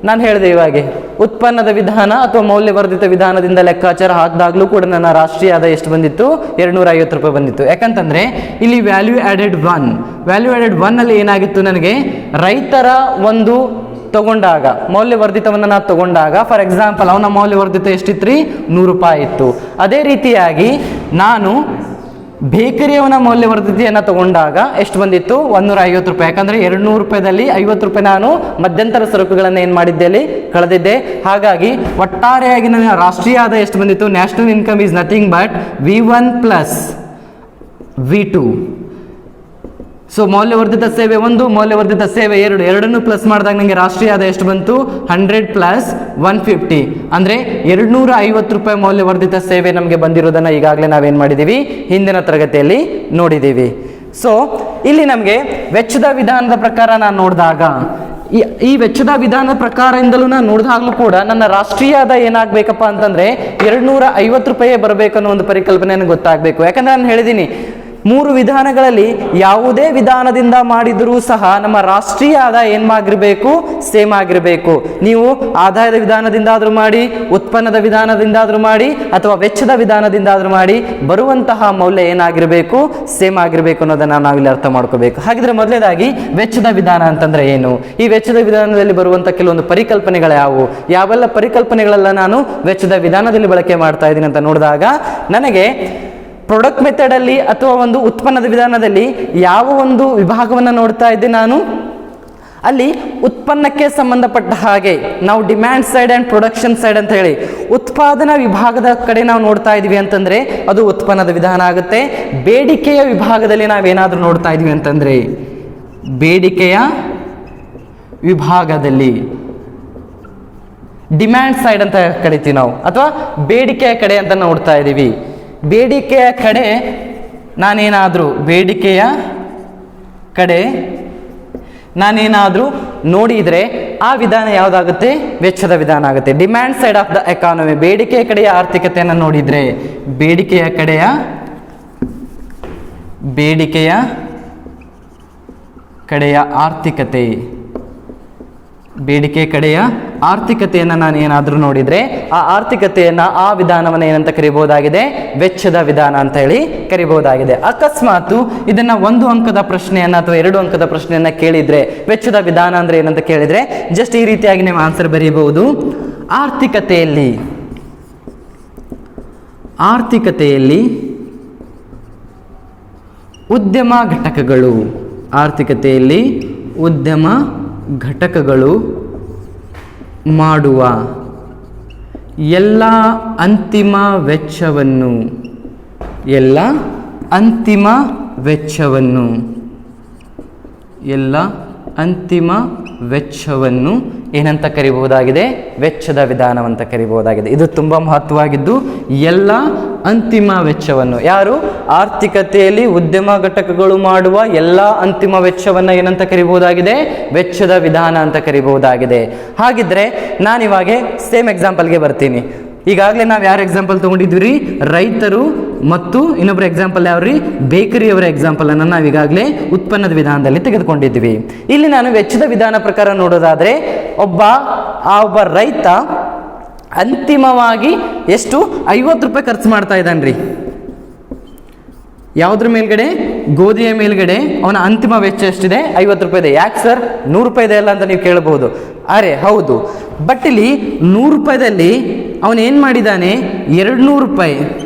ನಾನು ಹೇಳಿದೆ ಇವಾಗೆ ಉತ್ಪನ್ನದ ವಿಧಾನ ಅಥವಾ ಮೌಲ್ಯವರ್ಧಿತ ವಿಧಾನದಿಂದ ಲೆಕ್ಕಾಚಾರ ಹಾಕಿದಾಗಲೂ ಕೂಡ ನನ್ನ ರಾಷ್ಟ್ರೀಯ ಆದಾಯ ಎಷ್ಟು ಬಂದಿತ್ತು, 250 ರೂಪಾಯಿ ಬಂದಿತ್ತು. ಯಾಕಂತಂದರೆ ಇಲ್ಲಿ ವ್ಯಾಲ್ಯೂ ಆ್ಯಡೆಡ್ 1 ಅಲ್ಲಿ ಏನಾಗಿತ್ತು, ನನಗೆ ರೈತರ ಒಂದು ತಗೊಂಡಾಗ ಮೌಲ್ಯವರ್ಧಿತವನ್ನು ನಾನು ತಗೊಂಡಾಗ, ಫಾರ್ ಎಕ್ಸಾಂಪಲ್ ಅವನ ಮೌಲ್ಯವರ್ಧಿತ ಎಷ್ಟಿತ್ತು, 100 ರೂಪಾಯಿ ಇತ್ತು. ಅದೇ ರೀತಿಯಾಗಿ ನಾನು ಬೇಕರಿಯವನ ಮೌಲ್ಯವರ್ಧಿತೆಯನ್ನು ತಗೊಂಡಾಗ ಎಷ್ಟು ಬಂದಿತ್ತು, 150 ರೂಪಾಯಿ. ಯಾಕಂದರೆ 200 ರೂಪಾಯಿದಲ್ಲಿ 50 ರೂಪಾಯಿ ನಾನು ಮಧ್ಯಂತರ ಸರಕುಗಳನ್ನು ಏನು ಮಾಡಿದ್ದೆ, ಅಲ್ಲಿ ಕಳೆದಿದ್ದೆ. ಹಾಗಾಗಿ ಒಟ್ಟಾರೆಯಾಗಿ ನನ್ನ ರಾಷ್ಟ್ರೀಯ ಆದಾಯ ಎಷ್ಟು ಬಂದಿತ್ತು, national income is nothing but V1 plus V2. So ಮೌಲ್ಯವರ್ಧಿತ ಸೇವೆ 1, ಮೌಲ್ಯವರ್ಧಿತ ಸೇವೆ 2, ಎರಡನ್ನು ಪ್ಲಸ್ ಮಾಡಿದಾಗ ನನಗೆ ರಾಷ್ಟ್ರೀಯ ಆದಾಯ ಎಷ್ಟು ಬಂತು, 100 ಪ್ಲಸ್ 150. ಅಂದರೆ 250 ರೂಪಾಯಿ ಮೌಲ್ಯವರ್ಧಿತ ಸೇವೆ ನಮಗೆ ಬಂದಿರೋದನ್ನು ಈಗಾಗಲೇ ನಾವೇನು ಮಾಡಿದ್ದೀವಿ, ಹಿಂದಿನ ತರಗತಿಯಲ್ಲಿ ನೋಡಿದ್ದೀವಿ. ಸೊ ಇಲ್ಲಿ ನಮಗೆ ವೆಚ್ಚದ ವಿಧಾನದ ಪ್ರಕಾರ ನಾನು ನೋಡಿದಾಗ, ಈ ವೆಚ್ಚದ ವಿಧಾನದ ಪ್ರಕಾರದಿಂದಲೂ ನಾನು ನೋಡಿದಾಗಲೂ ಕೂಡ ನನ್ನ ರಾಷ್ಟ್ರೀಯ ಆದಾಯ ಏನಾಗಬೇಕಪ್ಪ ಅಂತಂದರೆ 250 ರೂಪಾಯಿ ಬರಬೇಕನ್ನೋ ಒಂದು ಪರಿಕಲ್ಪನೆ ನನಗೆ ಗೊತ್ತಾಗಬೇಕು. ಯಾಕಂದರೆ ನಾನು ಹೇಳಿದ್ದೀನಿ, 3 ವಿಧಾನಗಳಲ್ಲಿ ಯಾವುದೇ ವಿಧಾನದಿಂದ ಮಾಡಿದರೂ ಸಹ ನಮ್ಮ ರಾಷ್ಟ್ರೀಯ ಆದಾಯ ಏನಾಗಿರಬೇಕು, ಸೇಮ್ ಆಗಿರಬೇಕು. ನೀವು ಆದಾಯದ ವಿಧಾನದಿಂದಾದರೂ ಮಾಡಿ, ಉತ್ಪನ್ನದ ವಿಧಾನದಿಂದಾದರೂ ಮಾಡಿ, ಅಥವಾ ವೆಚ್ಚದ ವಿಧಾನದಿಂದಾದರೂ ಮಾಡಿ, ಬರುವಂತಹ ಮೌಲ್ಯ ಏನಾಗಿರಬೇಕು, ಸೇಮ್ ಆಗಿರಬೇಕು ಅನ್ನೋದನ್ನು ನಾವಿಲ್ಲಿ ಅರ್ಥ ಮಾಡ್ಕೋಬೇಕು. ಹಾಗಿದ್ರೆ ಮೊದಲನೇದಾಗಿ ವೆಚ್ಚದ ವಿಧಾನ ಅಂತಂದ್ರೆ ಏನು, ಈ ವೆಚ್ಚದ ವಿಧಾನದಲ್ಲಿ ಬರುವಂಥ ಕೆಲವೊಂದು ಪರಿಕಲ್ಪನೆಗಳು ಯಾವುವು, ಯಾವೆಲ್ಲ ಪರಿಕಲ್ಪನೆಗಳೆಲ್ಲ ನಾನು ವೆಚ್ಚದ ವಿಧಾನದಲ್ಲಿ ಬಳಕೆ ಮಾಡ್ತಾ ಇದ್ದೀನಿ ಅಂತ ನೋಡಿದಾಗ, ನನಗೆ ಪ್ರಾಡಕ್ಟ್ ಮೆಥಡಲ್ಲಿ ಅಥವಾ ಒಂದು ಉತ್ಪನ್ನದ ವಿಧಾನದಲ್ಲಿ ಯಾವ ಒಂದು ವಿಭಾಗವನ್ನು ನೋಡ್ತಾ ಇದ್ದೆ ನಾನು, ಅಲ್ಲಿ ಉತ್ಪನ್ನಕ್ಕೆ ಸಂಬಂಧಪಟ್ಟ ಹಾಗೆ ನಾವು demand side and production side ಅಂತ ಹೇಳಿ ಉತ್ಪಾದನಾ ವಿಭಾಗದ ಕಡೆ ನಾವು ನೋಡ್ತಾ ಇದ್ವಿ ಅಂತಂದರೆ ಅದು ಉತ್ಪನ್ನದ ವಿಧಾನ ಆಗುತ್ತೆ. ಬೇಡಿಕೆಯ ವಿಭಾಗದಲ್ಲಿ ನಾವೇನಾದರೂ ನೋಡ್ತಾ ಇದ್ವಿ ಅಂತಂದರೆ, ಬೇಡಿಕೆಯ ವಿಭಾಗದಲ್ಲಿ ಡಿಮ್ಯಾಂಡ್ ಸೈಡ್ ಅಂತ ಕರಿತೀವಿ ನಾವು, ಅಥವಾ ಬೇಡಿಕೆಯ ಕಡೆ ಅಂತ ನೋಡ್ತಾ ಇದ್ದೀವಿ. ಬೇಡಿಕೆಯ ಕಡೆ ನಾನೇನಾದರೂ ನೋಡಿದರೆ ಆ ವಿಧಾನ ಯಾವುದಾಗುತ್ತೆ, ವೆಚ್ಚದ ವಿಧಾನ ಆಗುತ್ತೆ. Demand side of the economy, ಬೇಡಿಕೆಯ ಕಡೆಯ ಆರ್ಥಿಕತೆಯನ್ನು ನೋಡಿದರೆ, ಬೇಡಿಕೆಯ ಕಡೆಯ ಆರ್ಥಿಕತೆಯನ್ನು ನಾನು ಏನಾದರೂ ನೋಡಿದರೆ ಆ ಆರ್ಥಿಕತೆಯನ್ನು, ಆ ವಿಧಾನವನ್ನು ಏನಂತ ಕರಿಬಹುದಾಗಿದೆ, ವೆಚ್ಚದ ವಿಧಾನ ಅಂತ ಹೇಳಿ ಕರಿಬಹುದಾಗಿದೆ. ಅಕಸ್ಮಾತ್ ಇದನ್ನು 1 ಅಂಕದ ಪ್ರಶ್ನೆಯನ್ನು ಅಥವಾ 2 ಅಂಕದ ಪ್ರಶ್ನೆಯನ್ನು ಕೇಳಿದರೆ, ವೆಚ್ಚದ ವಿಧಾನ ಅಂದರೆ ಏನಂತ ಕೇಳಿದರೆ ಜಸ್ಟ್ ಈ ರೀತಿಯಾಗಿ ನೀವು ಆನ್ಸರ್ ಬರೆಯಬಹುದು. ಆರ್ಥಿಕತೆಯಲ್ಲಿ ಉದ್ಯಮ ಘಟಕಗಳು ಮಾಡುವ ಎಲ್ಲ ಅಂತಿಮ ವೆಚ್ಚವನ್ನು ಏನಂತ ಕರಿಬಹುದಾಗಿದೆ, ವೆಚ್ಚದ ವಿಧಾನವಂತ ಕರಿಬಹುದಾಗಿದೆ. ಇದು ತುಂಬ ಮಹತ್ವವಾಗಿದ್ದು, ಎಲ್ಲ ಅಂತಿಮ ವೆಚ್ಚವನ್ನು, ಯಾರು ಆರ್ಥಿಕತೆಯಲ್ಲಿ ಉದ್ಯಮ ಘಟಕಗಳು ಮಾಡುವ ಎಲ್ಲ ಅಂತಿಮ ವೆಚ್ಚವನ್ನು ಏನಂತ ಕರಿಬಹುದಾಗಿದೆ, ವೆಚ್ಚದ ವಿಧಾನ ಅಂತ ಕರಿಬಹುದಾಗಿದೆ. ಹಾಗಿದ್ರೆ ನಾನಿವಾಗ ಸೇಮ್ ಎಕ್ಸಾಂಪಲ್ಗೆ ಬರ್ತೀನಿ. ಈಗಾಗಲೇ ನಾವು ಯಾರು ಎಕ್ಸಾಂಪಲ್ ತೊಗೊಂಡಿದ್ವಿ, ರೈತರು ಮತ್ತು ಇನ್ನೊಬ್ಬರ ಎಕ್ಸಾಂಪಲ್ ಯಾವ್ರಿ, ಬೇಕರಿಯವರ ಎಕ್ಸಾಂಪಲನ್ನು ನಾವು ಈಗಾಗಲೇ ಉತ್ಪನ್ನದ ವಿಧಾನದಲ್ಲಿ ತೆಗೆದುಕೊಂಡಿದ್ವಿ. ಇಲ್ಲಿ ನಾನು ವೆಚ್ಚದ ವಿಧಾನ ಪ್ರಕಾರ ನೋಡೋದಾದರೆ, ಒಬ್ಬ ರೈತ ಅಂತಿಮವಾಗಿ ಎಷ್ಟು 50 ರೂಪಾಯಿ ಖರ್ಚು ಮಾಡ್ತಾ ಇದ್ದಾನ್ರಿ. ಯಾವುದ್ರ ಮೇಲ್ಗಡೆ, ಗೋಧಿಯ ಮೇಲ್ಗಡೆ ಅವನ ಅಂತಿಮ ವೆಚ್ಚ ಎಷ್ಟಿದೆ, 50 ರೂಪಾಯಿ ಇದೆ. ಯಾಕೆ ಸರ್ 100 ರೂಪಾಯಿ ಇದೆ ಅಲ್ಲ ಅಂತ ನೀವು ಕೇಳಬಹುದು. ಅರೆ ಹೌದು, ಬಟ್ ಇಲ್ಲಿ 100 ರೂಪಾಯಿದಲ್ಲಿ ಅವನು ಏನು ಮಾಡಿದ್ದಾನೆ, 200 ರೂಪಾಯಿ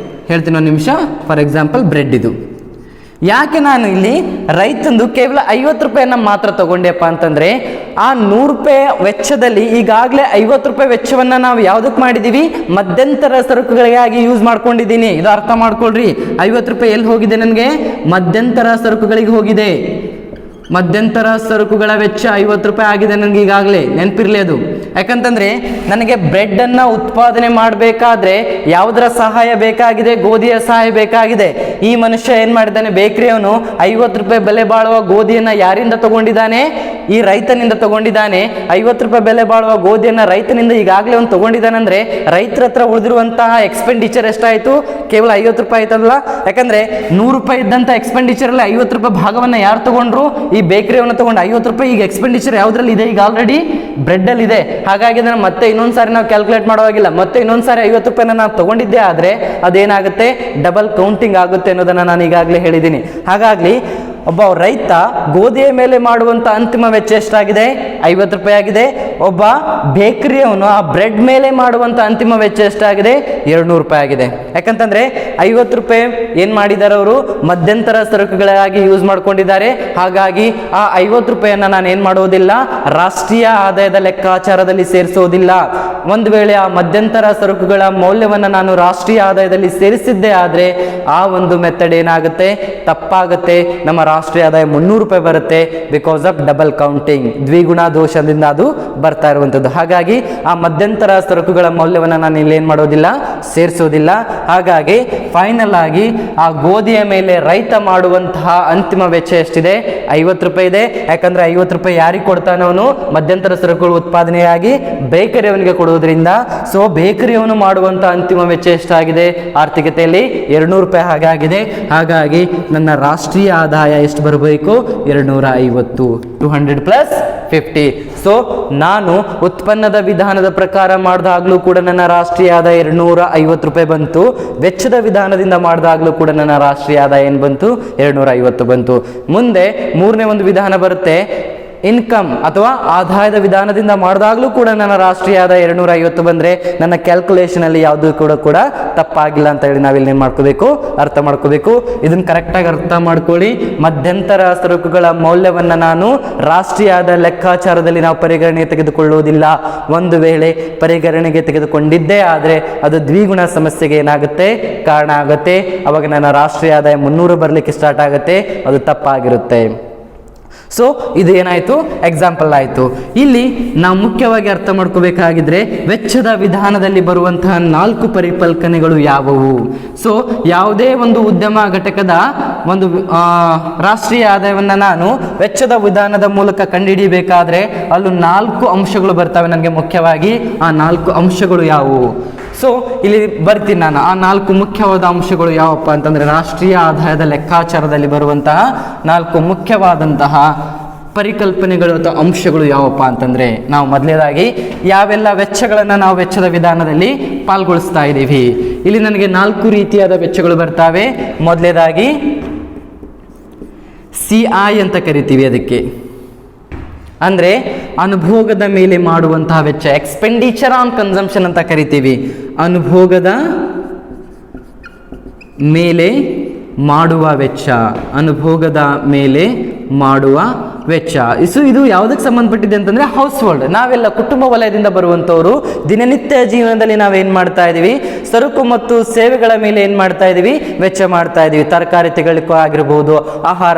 ಹೇಳ್ತೀನಿ ಒಂದು ನಿಮಿಷ. ಫಾರ್ ಎಕ್ಸಾಂಪಲ್ ಬ್ರೆಡ್ ಇದು. ಯಾಕೆ ನಾನು ಇಲ್ಲಿ ರೈತಂದು ಕೇವಲ 50 ರೂಪಾಯಿಯನ್ನು ಮಾತ್ರ ತಗೊಂಡೆಪ್ಪ ಅಂತಂದರೆ, ಆ 100 ರೂಪಾಯಿ ವೆಚ್ಚದಲ್ಲಿ ಈಗಾಗಲೇ 50 ರೂಪಾಯಿ ವೆಚ್ಚವನ್ನು ನಾವು ಯಾವುದಕ್ಕೆ ಮಾಡಿದ್ದೀವಿ, ಮಧ್ಯಂತರ ಸರಕುಗಳಿಗಾಗಿ ಯೂಸ್ ಮಾಡ್ಕೊಂಡಿದ್ದೀನಿ. ಇದು ಅರ್ಥ ಮಾಡ್ಕೊಳ್ರಿ. 50 ರೂಪಾಯಿ ಎಲ್ಲಿ ಹೋಗಿದೆ, ನನಗೆ ಮಧ್ಯಂತರ ಸರಕುಗಳಿಗೆ ಹೋಗಿದೆ. ಮಧ್ಯಂತರ ಸರಕುಗಳ ವೆಚ್ಚ 50 ರೂಪಾಯಿ ಆಗಿದೆ ನನಗೆ ಈಗಾಗಲೇ, ನೆನಪಿರಲಿ ಅದು. ಯಾಕಂತಂದರೆ ನನಗೆ ಬ್ರೆಡ್ಡನ್ನು ಉತ್ಪಾದನೆ ಮಾಡಬೇಕಾದ್ರೆ ಯಾವುದರ ಸಹಾಯ ಬೇಕಾಗಿದೆ, ಗೋಧಿಯ ಸಹಾಯ ಬೇಕಾಗಿದೆ. ಈ ಮನುಷ್ಯ ಏನು ಮಾಡಿದ್ದಾನೆ, ಬೇಕರಿಯವನು 50 ರೂಪಾಯಿ ಬೆಲೆ ಬಾಳುವ ಗೋಧಿಯನ್ನು ಯಾರಿಂದ ತಗೊಂಡಿದ್ದಾನೆ, ಈ ರೈತನಿಂದ ತಗೊಂಡಿದ್ದಾನೆ, 50 ರೂಪಾಯಿ ಬೆಲೆ ಬಾಳುವ ಗೋಧಿಯನ್ನ ರೈತನಿಂದ ಈಗಾಗಲೇ ಒಂದು ತಗೊಂಡಿದ್ದಾನೆ ಅಂದ್ರೆ ರೈತರ ಹತ್ರ ಉಳಿದಿರುವಂತಹ ಎಕ್ಸ್ಪೆಂಡಿಚರ್ ಎಷ್ಟಾಯ್ತು? ಕೇವಲ 50 ರೂಪಾಯಿ ಆಯ್ತಲ್ಲ. ಯಾಕಂದ್ರೆ 100 ರೂಪಾಯಿ ಇದ್ದಂತ ಎಕ್ಸ್ಪೆಂಡಿಚರ್ ಅಲ್ಲಿ 50 ರೂಪಾಯಿ ಭಾಗವನ್ನ ಯಾರು ತಗೊಂಡ್ರು? ಈ ಬೇಕರಿಯವನ್ನ ತಗೊಂಡು 50 ರೂಪಾಯಿ. ಈಗ ಎಕ್ಸ್ಪೆಂಡಿಚರ್ ಯಾವ್ದ್ರಲ್ಲಿ ಇದೆ? ಈಗ ಆಲ್ರೆಡಿ ಬ್ರೆಡ್ ಅಲ್ಲಿ ಇದೆ. ಹಾಗಾಗಿ ಅದನ್ನ ಮತ್ತೆ ಇನ್ನೊಂದ್ಸಾರಿ ನಾವು ಕ್ಯಾಲ್ಕುಲೇಟ್ ಮಾಡುವಾಗಿಲ್ಲ. ಮತ್ತೆ ಇನ್ನೊಂದ್ಸಾರಿ 50 ರೂಪಾಯಿನ ನಾವು ತಗೊಂಡಿದ್ದೆ ಆದ್ರೆ ಅದೇನಾಗುತ್ತೆ? ಡಬಲ್ ಕೌಂಟಿಂಗ್ ಆಗುತ್ತೆ ಅನ್ನೋದನ್ನ ನಾನು ಈಗಾಗಲೇ ಹೇಳಿದ್ದೀನಿ. ಹಾಗಾಗಿ ಒಬ್ಬ ರೈತ ಗೋಧಿಯ ಮೇಲೆ ಮಾಡುವಂತ ಅಂತಿಮ ವೆಚ್ಚ ಎಷ್ಟಾಗಿದೆ? 50 ರೂಪಾಯಿ ಆಗಿದೆ. ಒಬ್ಬ ಬೇಕರಿಯವನು ಆ ಬ್ರೆಡ್ ಮೇಲೆ ಮಾಡುವಂತ ಅಂತಿಮ ವೆಚ್ಚ ಎಷ್ಟಾಗಿದೆ? 200 ರೂಪಾಯಿ ಆಗಿದೆ. ಯಾಕಂತಂದ್ರೆ 50 ರೂಪಾಯಿ ಏನ್ ಮಾಡಿದ್ದಾರೆ ಅವರು? ಮಧ್ಯಂತರ ಸರಕುಗಳಾಗಿ ಯೂಸ್ ಮಾಡ್ಕೊಂಡಿದ್ದಾರೆ. ಹಾಗಾಗಿ ಆ 50 ರೂಪಾಯಿಯನ್ನ ನಾನು ಏನ್ ಮಾಡೋದಿಲ್ಲ, ರಾಷ್ಟ್ರೀಯ ಆದಾಯದ ಲೆಕ್ಕಾಚಾರದಲ್ಲಿ ಸೇರಿಸೋದಿಲ್ಲ. ಒಂದು ವೇಳೆ ಆ ಮಧ್ಯಂತರ ಸರಕುಗಳ ಮೌಲ್ಯವನ್ನ ನಾನು ರಾಷ್ಟ್ರೀಯ ಆದಾಯದಲ್ಲಿ ಸೇರಿಸಿದ್ದೆ ಆದ್ರೆ ಆ ಒಂದು ಮೆಥಡ್ ಏನಾಗುತ್ತೆ? ತಪ್ಪಾಗುತ್ತೆ. ನಮ್ಮ ರಾಷ್ಟ್ರೀಯ ಆದಾಯ 300 ರೂಪಾಯಿ ಬರುತ್ತೆ. ಬಿಕಾಸ್ ಆಫ್ ಡಬಲ್ ಕೌಂಟಿಂಗ್, ದ್ವಿಗುಣ ದೋಷದಿಂದ ಅದು ಬರ್ತಾ ಇರುವಂತದ್ದು. ಹಾಗಾಗಿ ಆ ಮಧ್ಯಂತರ ಸರಕುಗಳ ಮೌಲ್ಯವನ್ನ ನಾನು ಇಲ್ಲಿ ಏನ್ ಮಾಡೋದಿಲ್ಲ, ಸೇರಿಸೋದಿಲ್ಲ. ಹಾಗಾಗಿ ಫೈನಲ್ ಆಗಿ ಆ ಗೋಧಿಯ ಮೇಲೆ ರೈತ ಮಾಡುವಂತಹ ಅಂತಿಮ ವೆಚ್ಚ ಎಷ್ಟಿದೆ? 50 ರೂಪಾಯಿ ಇದೆ. ಯಾಕಂದ್ರೆ 50 ರೂಪಾಯಿ ಯಾರಿಗೆ ಕೊಡ್ತಾನೆ ಅವನು? ಮಧ್ಯಂತರ ಸರಕುಗಳು ಉತ್ಪಾದನೆಯಾಗಿ ಬೇಕರಿಯವನಿಗೆ ಕೊಡುವುದರಿಂದ. ಸೊ ಬೇಕರಿಯವನು ಮಾಡುವಂತಹ ಅಂತಿಮ ವೆಚ್ಚ ಎಷ್ಟಾಗಿದೆ ಆರ್ಥಿಕತೆಯಲ್ಲಿ? 200 ರೂಪಾಯಿ ಹಾಗಾಗಿದೆ. ಹಾಗಾಗಿ ನನ್ನ ರಾಷ್ಟ್ರೀಯ ಆದಾಯ ಎಷ್ಟು ಬರಬೇಕು? 250. 200 ಪ್ಲಸ್ 50. ಸೊ ನಾನು ಉತ್ಪನ್ನದ ವಿಧಾನದ ಪ್ರಕಾರ ಮಾಡಿದಾಗ್ಲೂ ಕೂಡ ನನ್ನ ರಾಷ್ಟ್ರೀಯ ಆದಾಯ 250 ರೂಪಾಯಿ ಬಂತು. ವೆಚ್ಚದ ವಿಧಾನದಿಂದ ಮಾಡಿದಾಗ್ಲೂ ಕೂಡ ನನ್ನ ರಾಷ್ಟ್ರೀಯ ಆದಾಯ ಏನು ಬಂತು? 250 ಬಂತು. ಮುಂದೆ ಮೂರನೇ ಒಂದು ವಿಧಾನ ಬರುತ್ತೆ, ಇನ್ಕಮ್ ಅಥವಾ ಆದಾಯದ ವಿಧಾನದಿಂದ ಮಾಡಿದಾಗ್ಲೂ ಕೂಡ ನನ್ನ ರಾಷ್ಟ್ರೀಯ ಆದಾಯ 250 ಬಂದ್ರೆ ನನ್ನ ಕ್ಯಾಲ್ಕುಲೇಷನ್ ಅಲ್ಲಿ ಯಾವುದು ಕೂಡ ತಪ್ಪಾಗಿಲ್ಲ ಅಂತ ಹೇಳಿ ನಾವಿಲ್ಲಿ ಏನ್ ಮಾಡ್ಕೋಬೇಕು? ಅರ್ಥ ಮಾಡ್ಕೋಬೇಕು. ಇದನ್ನ ಕರೆಕ್ಟ್ ಆಗಿ ಅರ್ಥ ಮಾಡ್ಕೊಳ್ಳಿ. ಮಧ್ಯಂತರ ಸರಕುಗಳ ಮೌಲ್ಯವನ್ನ ನಾನು ರಾಷ್ಟ್ರೀಯ ಆದಾಯ ಲೆಕ್ಕಾಚಾರದಲ್ಲಿ ನಾವು ಪರಿಗಣನೆಗೆ ತೆಗೆದುಕೊಳ್ಳುವುದಿಲ್ಲ. ಒಂದು ವೇಳೆ ಪರಿಗಣನೆಗೆ ತೆಗೆದುಕೊಂಡಿದ್ದೇ ಆದ್ರೆ ಅದು ದ್ವಿಗುಣ ಸಮಸ್ಯೆಗೆ ಏನಾಗುತ್ತೆ? ಕಾರಣ ಆಗುತ್ತೆ. ಅವಾಗ ನನ್ನ ರಾಷ್ಟ್ರೀಯ ಆದಾಯ 300 ಬರ್ಲಿಕ್ಕೆ ಸ್ಟಾರ್ಟ್ ಆಗುತ್ತೆ. ಅದು ತಪ್ಪಾಗಿರುತ್ತೆ. ಸೊ ಇದು ಏನಾಯ್ತು? ಎಕ್ಸಾಂಪಲ್ ಆಯ್ತು. ಇಲ್ಲಿ ನಾವು ಮುಖ್ಯವಾಗಿ ಅರ್ಥ ಮಾಡ್ಕೋಬೇಕಾಗಿದ್ರೆ ವೆಚ್ಚದ ವಿಧಾನದಲ್ಲಿ ಬರುವಂತಹ 4 ಪರಿಕಲ್ಪನೆಗಳು ಯಾವುವು? ಸೊ ಯಾವುದೇ ಒಂದು ಉದ್ಯಮ ಘಟಕದ ಒಂದು ರಾಷ್ಟ್ರೀಯ ಆದಾಯವನ್ನ ನಾನು ವೆಚ್ಚದ ವಿಧಾನದ ಮೂಲಕ ಕಂಡುಹಿಡಿಯಬೇಕಾದ್ರೆ ಅಲ್ಲೂ 4 ಅಂಶಗಳು ಬರ್ತವೆ ನನಗೆ. ಮುಖ್ಯವಾಗಿ ಆ 4 ಅಂಶಗಳು ಯಾವುವು? ಸೊ ಇಲ್ಲಿ ಬರ್ತೀನಿ ನಾನು. ಆ 4 ಮುಖ್ಯವಾದ ಅಂಶಗಳು ಯಾವಪ್ಪ ಅಂತಂದ್ರೆ ರಾಷ್ಟ್ರೀಯ ಆದಾಯದ ಲೆಕ್ಕಾಚಾರದಲ್ಲಿ ಬರುವಂತಹ 4 ಮುಖ್ಯವಾದಂತಹ ಪರಿಕಲ್ಪನೆಗಳು ಅಥವಾ ಅಂಶಗಳು ಯಾವಪ್ಪ ಅಂತಂದ್ರೆ, ನಾವು ಮೊದಲನೇದಾಗಿ ಯಾವೆಲ್ಲ ವೆಚ್ಚಗಳನ್ನು ನಾವು ವೆಚ್ಚದ ವಿಧಾನದಲ್ಲಿ ಪಾಲ್ಗೊಳಿಸ್ತಾ ಇದ್ದೀವಿ. ಇಲ್ಲಿ ನನಗೆ 4 ರೀತಿಯಾದ ವೆಚ್ಚಗಳು ಬರ್ತಾವೆ. ಮೊದಲನೇದಾಗಿ CI ಅಂತ ಕರಿತೀವಿ. ಅದಕ್ಕೆ ಅಂದ್ರೆ ಅನುಭೋಗದ ಮೇಲೆ ಮಾಡುವಂತಹ ವೆಚ್ಚ, ಎಕ್ಸ್ಪೆಂಡಿಚರ್ ಆನ್ ಕನ್ಸಂಪ್ಷನ್ ಅಂತ ಕರಿತೀವಿ. ಅನುಭೋಗದ ಮೇಲೆ ಮಾಡುವ ವೆಚ್ಚ, ಅನುಭೋಗದ ಮೇಲೆ ಮಾಡುವ ವೆಚ್ಚ. ಇದು ಯಾವುದಕ್ಕೆ ಸಂಬಂಧಪಟ್ಟಿದೆ ಅಂತಂದ್ರೆ ಹೌಸ್ ಹೋಲ್ಡ್, ನಾವೆಲ್ಲ ಕುಟುಂಬ ವಲಯದಿಂದ ಬರುವಂತವರು ದಿನನಿತ್ಯ ಜೀವನದಲ್ಲಿ ನಾವೇನ್ ಮಾಡ್ತಾ ಇದೀವಿ? ಸರಕು ಮತ್ತು ಸೇವೆಗಳ ಮೇಲೆ ಏನ್ ಮಾಡ್ತಾ ಇದೀವಿ? ವೆಚ್ಚ ಮಾಡ್ತಾ ಇದೀವಿ. ತರಕಾರಿ ತೆಗೊಳ್ಳಿಕ್ಕೂ ಆಗಿರ್ಬೋದು, ಆಹಾರ,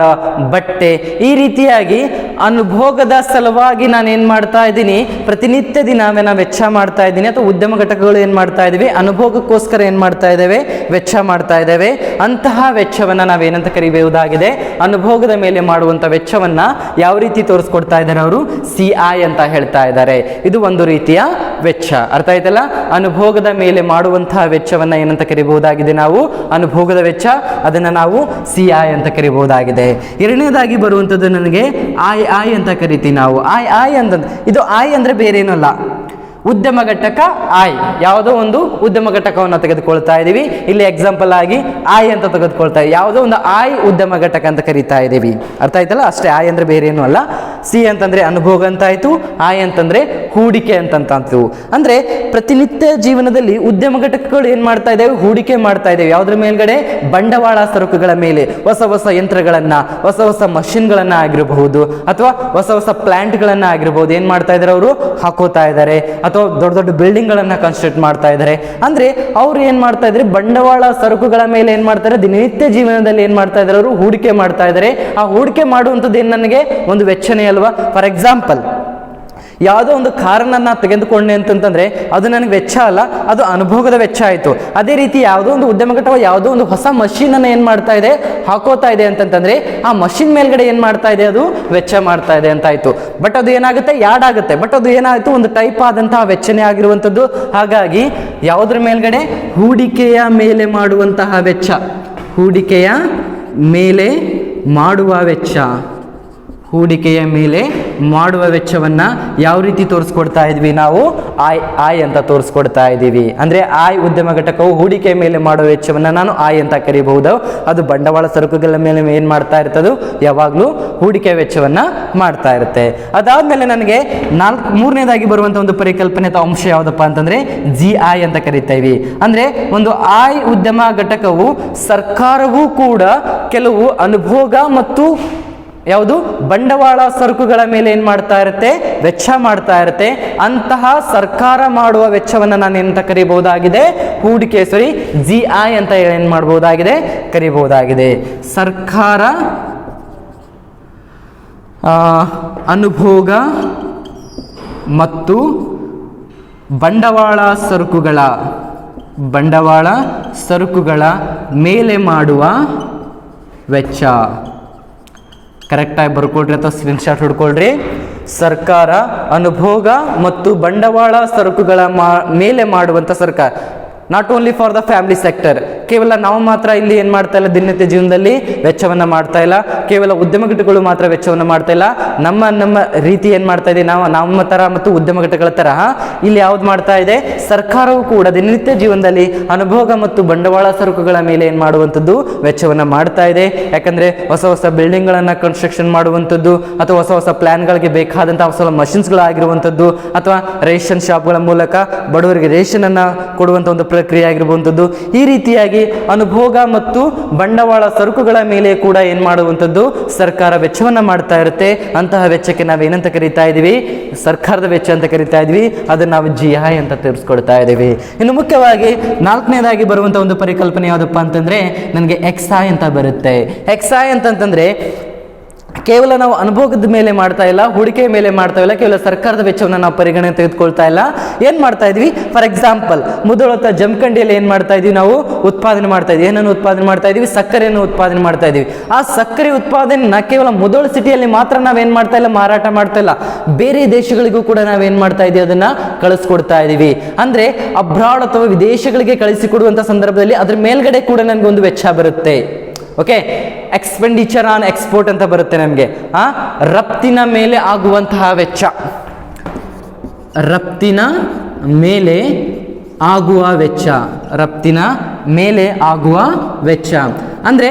ಬಟ್ಟೆ, ಈ ರೀತಿಯಾಗಿ ಅನುಭೋಗದ ಸಲುವಾಗಿ ನಾನು ಏನ್ ಮಾಡ್ತಾ ಇದ್ದೀನಿ? ಪ್ರತಿನಿತ್ಯ ದಿನ ವೆಚ್ಚ ಮಾಡ್ತಾ ಇದ್ದೀನಿ. ಅಥವಾ ಉದ್ಯಮ ಘಟಕಗಳು ಏನ್ ಮಾಡ್ತಾ ಇದೀವಿ? ಅನುಭೋಗಕ್ಕೋಸ್ಕರ ಏನ್ ಮಾಡ್ತಾ ಇದ್ದೇವೆ? ವೆಚ್ಚ ಮಾಡ್ತಾ ಇದ್ದೇವೆ. ಅಂತಹ ವೆಚ್ಚವನ್ನ ನಾವೇನಂತ ಕರಿಬಹುದಾಗಿದೆ? ಅನುಭೋಗದ ಮೇಲೆ ಮಾಡುವಂತ ವೆಚ್ಚವನ್ನ ಯಾವ ರೀತಿ ತೋರಿಸ್ಕೊಡ್ತಾ ಇದ್ದಾರೆ ಅವರು? CI ಅಂತ ಹೇಳ್ತಾ ಇದ್ದಾರೆ. ಇದು ಒಂದು ರೀತಿಯ ವೆಚ್ಚ. ಅರ್ಥ ಆಯ್ತಲ್ಲ? ಅನುಭೋಗದ ಮೇಲೆ ಮಾಡುವಂತಹ ವೆಚ್ಚವನ್ನ ಏನಂತ ಕರಿಬಹುದಾಗಿದೆ? ನಾವು ಅನುಭೋಗದ ವೆಚ್ಚ. ಅದನ್ನ ನಾವು CI ಅಂತ ಕರಿಬಹುದಾಗಿದೆ. ಎರಡನೇದಾಗಿ ಬರುವಂತದ್ದು ನನಗೆ I ಅಂತ ಕರಿತೀವಿ ನಾವು. I ಅಂತಂದ್ರೆ, ಇದು I ಅಂದ್ರೆ ಬೇರೆ ಏನಲ್ಲ, ಉದ್ಯಮ ಘಟಕ I. ಯಾವುದೋ ಒಂದು ಉದ್ಯಮ ಘಟಕವನ್ನು ತೆಗೆದುಕೊಳ್ತಾ ಇದೀವಿ. ಇಲ್ಲಿ ಎಕ್ಸಾಂಪಲ್ ಆಗಿ I ಅಂತ ತೆಗೆದುಕೊಳ್ತಾ ಇದ್ದೀವಿ. ಯಾವುದೋ ಒಂದು I ಉದ್ಯಮ ಘಟಕ ಅಂತ ಕರಿತಾ ಇದ್ದೀವಿ. ಅರ್ಥ ಆಯ್ತಲ್ಲ? ಅಷ್ಟೇ. I ಅಂದ್ರೆ ಬೇರೆ ಏನೂ ಅಲ್ಲ. C ಅಂತಂದ್ರೆ ಅನುಭೋಗ ಅಂತ ಆಯ್ತು. I ಅಂತಂದ್ರೆ ಹೂಡಿಕೆ ಅಂತಂತು. ಅಂದ್ರೆ ಪ್ರತಿನಿತ್ಯ ಜೀವನದಲ್ಲಿ ಉದ್ಯಮ ಘಟಕಗಳು ಏನ್ ಮಾಡ್ತಾ ಇದ್ದೇವೆ? ಹೂಡಿಕೆ ಮಾಡ್ತಾ ಇದ್ದೇವೆ. ಯಾವುದ್ರ ಮೇಲ್ಗಡೆ? ಬಂಡವಾಳ ಸರಕುಗಳ ಮೇಲೆ. ಹೊಸ ಯಂತ್ರಗಳನ್ನ, ಹೊಸ ಮಷಿನ್ಗಳನ್ನ ಆಗಿರಬಹುದು, ಅಥವಾ ಹೊಸ ಪ್ಲಾಂಟ್ಗಳನ್ನ ಆಗಿರಬಹುದು, ಏನ್ ಮಾಡ್ತಾ ಇದ್ದಾರೆ ಅವರು? ಹಾಕೋತಾ ಇದ್ದಾರೆ. ಅಥವಾ ದೊಡ್ಡ ಬಿಲ್ಡಿಂಗ್ ಗಳನ್ನ ಕನ್ಸ್ಟ್ರಕ್ಟ್ ಮಾಡ್ತಾ ಇದ್ದಾರೆ. ಅಂದ್ರೆ ಅವ್ರು ಏನ್ ಮಾಡ್ತಾ ಇದ್ದಾರೆ? ಬಂಡವಾಳ ಸರಕುಗಳ ಮೇಲೆ ಏನ್ ಮಾಡ್ತಾರೆ? ದಿನನಿತ್ಯ ಜೀವನದಲ್ಲಿ ಏನ್ ಮಾಡ್ತಾ ಇದ್ದಾರೆ? ಅವರು ಹೂಡಿಕೆ ಮಾಡ್ತಾ ಇದ್ದಾರೆ. ಆ ಹೂಡಿಕೆ ಮಾಡುವಂಥದ್ದು ಏನ್? ನನಗೆ ಒಂದು ವೆಚ್ಚನೇ ಅಲ್ವಾ? ಫಾರ್ ಎಕ್ಸಾಂಪಲ್, ಯಾವುದೋ ಒಂದು ಕಾರನ್ನ ತೆಗೆದುಕೊಂಡೆ ಅಂತಂತಂದ್ರೆ ಅದು ನನಗೆ ವೆಚ್ಚ ಅಲ್ಲ, ಅದು ಅನುಭೋಗದ ವೆಚ್ಚ ಆಯಿತು. ಅದೇ ರೀತಿ ಯಾವುದೋ ಒಂದು ಉದ್ಯಮ ಘಟಕ ಯಾವುದೋ ಒಂದು ಹೊಸ ಮಷೀನನ್ನು ಏನು ಮಾಡ್ತಾ ಇದೆ, ಹಾಕೋತಾ ಇದೆ ಅಂತಂತಂದ್ರೆ ಆ ಮಷಿನ್ ಮೇಲ್ಗಡೆ ಏನು ಮಾಡ್ತಾ ಇದೆ, ಅದು ವೆಚ್ಚ ಮಾಡ್ತಾ ಇದೆ ಅಂತ ಆಯ್ತು. ಬಟ್ ಅದು ಏನಾಗುತ್ತೆ, ಯಾಡ್ ಆಗುತ್ತೆ. ಬಟ್ ಅದು ಏನಾಯಿತು, ಒಂದು ಟೈಪ್ ಆದಂತಹ ವೆಚ್ಚನೇ ಆಗಿರುವಂಥದ್ದು. ಹಾಗಾಗಿ ಯಾವುದ್ರ ಮೇಲ್ಗಡೆ, ಹೂಡಿಕೆಯ ಮೇಲೆ ಮಾಡುವಂತಹ ವೆಚ್ಚ, ಹೂಡಿಕೆಯ ಮೇಲೆ ಮಾಡುವ ವೆಚ್ಚ, ಹೂಡಿಕೆಯ ಮೇಲೆ ಮಾಡುವ ವೆಚ್ಚವನ್ನು ಯಾವ ರೀತಿ ತೋರಿಸ್ಕೊಡ್ತಾ ಇದ್ವಿ ನಾವು, ಆಯ್ ಅಂತ ತೋರಿಸ್ಕೊಡ್ತಾ ಇದ್ದೀವಿ. ಅಂದರೆ ಆಯ್ ಉದ್ಯಮ ಘಟಕವು ಹೂಡಿಕೆಯ ಮೇಲೆ ಮಾಡುವ ವೆಚ್ಚವನ್ನು ನಾನು ಆಯ್ ಅಂತ ಕರಿಬಹುದು. ಅದು ಬಂಡವಾಳ ಸರಕುಗಳ ಮೇಲೆ ಏನು ಮಾಡ್ತಾ ಇರ್ತದೆ, ಯಾವಾಗಲೂ ಹೂಡಿಕೆ ವೆಚ್ಚವನ್ನು ಮಾಡ್ತಾ ಇರುತ್ತೆ. ಅದಾದಮೇಲೆ ನನಗೆ ಮೂರನೇದಾಗಿ ಬರುವಂಥ ಒಂದು ಪರಿಕಲ್ಪನೆ ಅಥವಾ ಅಂಶ ಯಾವುದಪ್ಪ ಅಂತಂದರೆ GI ಅಂತ ಕರಿತೇವೆ. ಅಂದರೆ ಒಂದು ಆಯ್ ಉದ್ಯಮ ಘಟಕವು ಸರ್ಕಾರವೂ ಕೂಡ ಕೆಲವು ಅನುಭೋಗ ಮತ್ತು ಯಾವುದು ಬಂಡವಾಳ ಸರಕುಗಳ ಮೇಲೆ ಏನು ಮಾಡ್ತಾ ಇರುತ್ತೆ, ವೆಚ್ಚ ಮಾಡ್ತಾ ಇರುತ್ತೆ. ಅಂತಹ ಸರ್ಕಾರ ಮಾಡುವ ವೆಚ್ಚವನ್ನು ನಾನು ಏನಂತ ಕರಿಬಹುದಾಗಿದೆ, ಹೂಡಿಕೆ GI ಅಂತ ಏನು ಮಾಡಬಹುದಾಗಿದೆ, ಕರಿಬಹುದಾಗಿದೆ. ಸರ್ಕಾರ ಅನುಭೋಗ ಮತ್ತು ಬಂಡವಾಳ ಸರಕುಗಳ ಮೇಲೆ ಮಾಡುವ ವೆಚ್ಚ. ಕರೆಕ್ಟಾಗಿ ಬರ್ಕೊಳ್ರಿ ಅಥವಾ ಸ್ಕ್ರೀನ್ಶಾಟ್ ಹಿಡ್ಕೊಳ್ರಿ. ಸರ್ಕಾರ ಅನುಭೋಗ ಮತ್ತು ಬಂಡವಾಳ ಸರಕುಗಳ ಮೇಲೆ ಮಾಡುವಂಥ ಸರ್ಕಾರ, not only for the family sector. ಕೇವಲ ನಾವು ಮಾತ್ರ ಇಲ್ಲಿ ಏನು ಮಾಡ್ತಾ ಇಲ್ಲ, ದಿನನಿತ್ಯ ಜೀವನದಲ್ಲಿ ವೆಚ್ಚವನ್ನು ಮಾಡ್ತಾ ಇಲ್ಲ. ಕೇವಲ ಉದ್ಯಮ ಘಟಕಗಳು ಮಾತ್ರ ವೆಚ್ಚವನ್ನು ಮಾಡ್ತಾ ಇಲ್ಲ. ನಮ್ಮ ರೀತಿ ಏನು ಮಾಡ್ತಾ ಇದೆ, ನಮ್ಮ ಥರ ಮತ್ತು ಉದ್ಯಮ ಘಟಕಗಳ ತರಹ ಇಲ್ಲಿ ಯಾವ್ದು ಮಾಡ್ತಾ ಇದೆ, ಸರ್ಕಾರವು ಕೂಡ ದಿನನಿತ್ಯ ಜೀವನದಲ್ಲಿ ಅನುಭೋಗ ಮತ್ತು ಬಂಡವಾಳ ಸರಕುಗಳ ಮೇಲೆ ಏನು ಮಾಡುವಂಥದ್ದು, ವೆಚ್ಚವನ್ನು ಮಾಡ್ತಾ ಇದೆ. ಯಾಕಂದರೆ ಹೊಸ ಹೊಸ ಬಿಲ್ಡಿಂಗ್ಗಳನ್ನು ಕನ್ಸ್ಟ್ರಕ್ಷನ್ ಮಾಡುವಂಥದ್ದು, ಅಥವಾ ಹೊಸ ಹೊಸ ಪ್ಲಾನ್ಗಳಿಗೆ ಬೇಕಾದಂಥ ಹೊಸ ಮಷಿನ್ಸ್ಗಳಾಗಿರುವಂಥದ್ದು, ಅಥವಾ ರೇಷನ್ ಶಾಪ್ಗಳ ಮೂಲಕ ಬಡವರಿಗೆ ರೇಷನನ್ನು ಕೊಡುವಂಥ ಒಂದು ಪ್ರಕ್ರಿಯೆ ಆಗಿರುವಂಥದ್ದು. ಈ ರೀತಿಯಾಗಿ ಅನುಭೋಗ ಮತ್ತು ಬಂಡವಾಳ ಸರಕುಗಳ ಮೇಲೆ ಕೂಡ ಏನು ಮಾಡುವಂಥದ್ದು, ಸರ್ಕಾರ ವೆಚ್ಚವನ್ನು ಮಾಡ್ತಾ ಇರುತ್ತೆ. ಅಂತಹ ವೆಚ್ಚಕ್ಕೆ ನಾವೇನಂತ ಕರಿತಾ ಇದ್ದೀವಿ, ಸರ್ಕಾರದ ವೆಚ್ಚ ಅಂತ ಕರಿತಾ ಇದ್ವಿ. ಅದನ್ನು ನಾವು GI ಅಂತ ತಿಳಿಸ್ಕೊಡ್ತಾ ಇದ್ದೀವಿ. ಇನ್ನು ಮುಖ್ಯವಾಗಿ ನಾಲ್ಕನೇದಾಗಿ ಬರುವಂಥ ಒಂದು ಪರಿಕಲ್ಪನೆ ಯಾವುದಪ್ಪ ಅಂತಂದರೆ ನನಗೆ XI ಅಂತ ಬರುತ್ತೆ. XI ಅಂತಂತಂದರೆ ಕೇವಲ ನಾವು ಅನುಭೋಗದ ಮೇಲೆ ಮಾಡ್ತಾ ಇಲ್ಲ, ಹೂಡಿಕೆಯ ಮೇಲೆ ಮಾಡ್ತಾ ಇಲ್ಲ, ಕೇವಲ ಸರ್ಕಾರದ ವೆಚ್ಚವನ್ನು ನಾವು ಪರಿಗಣನೆ ತೆಗೆದುಕೊಳ್ತಾ ಇಲ್ಲ. ಏನು ಮಾಡ್ತಾ ಇದ್ವಿ, ಫಾರ್ ಎಕ್ಸಾಂಪಲ್ ಮುಧೋಳದ ಜಮಖಂಡಿಯಲ್ಲಿ ಏನು ಮಾಡ್ತಾ ಇದ್ವಿ, ನಾವು ಉತ್ಪಾದನೆ ಮಾಡ್ತಾ ಇದ್ವಿ. ಏನನ್ನು ಉತ್ಪಾದನೆ ಮಾಡ್ತಾ ಇದ್ವಿ, ಸಕ್ಕರೆಯನ್ನು ಉತ್ಪಾದನೆ ಮಾಡ್ತಾ ಇದ್ವಿ. ಆ ಸಕ್ಕರೆ ಉತ್ಪಾದನೆ ಕೇವಲ ಮುಧೋಳ ಸಿಟಿಯಲ್ಲಿ ಮಾತ್ರ ನಾವೇನು ಮಾಡ್ತಾ ಇಲ್ಲ, ಮಾರಾಟ ಮಾಡ್ತಾ ಇಲ್ಲ, ಬೇರೆ ದೇಶಗಳಿಗೂ ಕೂಡ ನಾವೇನು ಮಾಡ್ತಾ ಇದ್ದೀವಿ, ಅದನ್ನು ಕಳಿಸ್ಕೊಡ್ತಾ ಇದ್ದೀವಿ. ಅಂದರೆ ಅಬ್ರಾಡ್ ಅಥವಾ ವಿದೇಶಗಳಿಗೆ ಕಳಿಸಿಕೊಡುವಂಥ ಸಂದರ್ಭದಲ್ಲಿ ಅದ್ರ ಮೇಲ್ಗಡೆ ಕೂಡ ನನಗೊಂದು ವೆಚ್ಚ ಬರುತ್ತೆ. ಓಕೆ, ಎಕ್ಸ್ಪೆಂಡಿಚರ್ ಆನ್ ಎಕ್ಸ್ಪೋರ್ಟ್ ಅಂತ ಬರುತ್ತೆ ನಮಗೆ. ರಫ್ತಿನ ಮೇಲೆ ಆಗುವಂತಹ ವೆಚ್ಚ, ರಫ್ತಿನ ಮೇಲೆ ಆಗುವ ವೆಚ್ಚ, ರಫ್ತಿನ ಮೇಲೆ ಆಗುವ ವೆಚ್ಚ. ಅಂದರೆ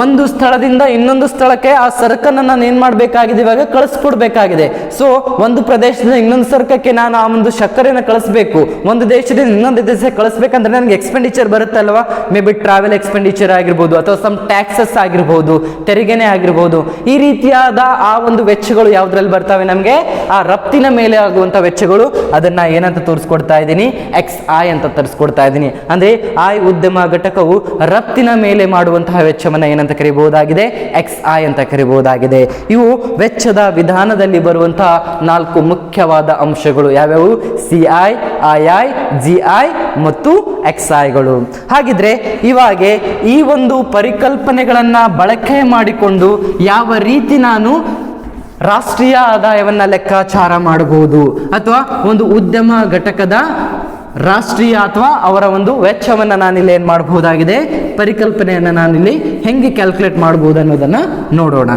ಒಂದು ಸ್ಥಳದಿಂದ ಇನ್ನೊಂದು ಸ್ಥಳಕ್ಕೆ ಆ ಸರಕನ್ನು ನಾನು ಏನು ಮಾಡಬೇಕಾಗಿದೆ, ಇವಾಗ ಕಳಿಸ್ಕೊಡ್ಬೇಕಾಗಿದೆ. ಸೊ ಒಂದು ಪ್ರದೇಶದಿಂದ ಇನ್ನೊಂದು ಸರಕಕ್ಕೆ ನಾನು ಆ ಒಂದು ಸಕ್ಕರೆಯನ್ನು ಕಳಿಸ್ಬೇಕು, ಒಂದು ದೇಶದಿಂದ ಇನ್ನೊಂದು ದೇಶಕ್ಕೆ ಕಳಿಸ್ಬೇಕಂದ್ರೆ ನನಗೆ ಎಕ್ಸ್ಪೆಂಡಿಚರ್ ಬರುತ್ತೆ ಅಲ್ವಾ. ಮೇ ಬಿ ಟ್ರಾವೆಲ್ ಎಕ್ಸ್ಪೆಂಡಿಚರ್ ಆಗಿರ್ಬೋದು, ಅಥವಾ ಸಮ್ ಟ್ಯಾಕ್ಸಸ್ ಆಗಿರ್ಬೋದು, ತೆರಿಗೆನೇ ಆಗಿರ್ಬೋದು. ಈ ರೀತಿಯಾದ ಆ ಒಂದು ವೆಚ್ಚಗಳು ಯಾವುದ್ರಲ್ಲಿ ಬರ್ತವೆ, ನಮಗೆ ಆ ರಫ್ತಿನ ಮೇಲೆ ಆಗುವಂಥ ವೆಚ್ಚಗಳು. ಅದನ್ನು ಏನಂತ ತೋರಿಸ್ಕೊಡ್ತಾ ಇದ್ದೀನಿ, XI ಅಂತ ತರಿಸ್ಕೊಡ್ತಾ ಇದ್ದೀನಿ. ಅಂದರೆ ಆಯ್ ಉದ್ಯಮ ಘಟಕವು ರಫ್ತಿನ ಮೇಲೆ ಮಾಡುವಂತಹ ವೆಚ್ಚವನ್ನು ಏನಂತ ಕರಿಬಹುದಾಗಿದೆ, XI ಅಂತ ಕರಿಬಹುದಾಗಿದೆ. ಇವು ವೆಚ್ಚದ ವಿಧಾನದಲ್ಲಿ ಬರುವಂತಹ 4 ಮುಖ್ಯವಾದ ಅಂಶಗಳು. ಯಾವ್ಯಾವು, CI, II, GI ಮತ್ತು XIಗಳು. ಹಾಗಿದ್ರೆ ಇವಾಗ ಈ ಒಂದು ಪರಿಕಲ್ಪನೆಗಳನ್ನು ಬಳಕೆ ಮಾಡಿಕೊಂಡು ಯಾವ ರೀತಿ ನಾನು ರಾಷ್ಟ್ರೀಯ ಆದಾಯವನ್ನು ಲೆಕ್ಕಾಚಾರ ಮಾಡಬಹುದು, ಅಥವಾ ಒಂದು ಉದ್ಯಮ ಘಟಕದ ರಾಷ್ಟ್ರೀಯ ಅಥವಾ ಅವರ ಒಂದು ವೆಚ್ಚವನ್ನು ನಾನಿಲ್ಲಿ ಏನು ಮಾಡಬಹುದಾಗಿದೆ, ಪರಿಕಲ್ಪನೆಯನ್ನು ನಾನಿಲ್ಲಿ ಹೆಂಗೆ ಕ್ಯಾಲ್ಕುಲೇಟ್ ಮಾಡಬಹುದು ಅನ್ನೋದನ್ನು ನೋಡೋಣ.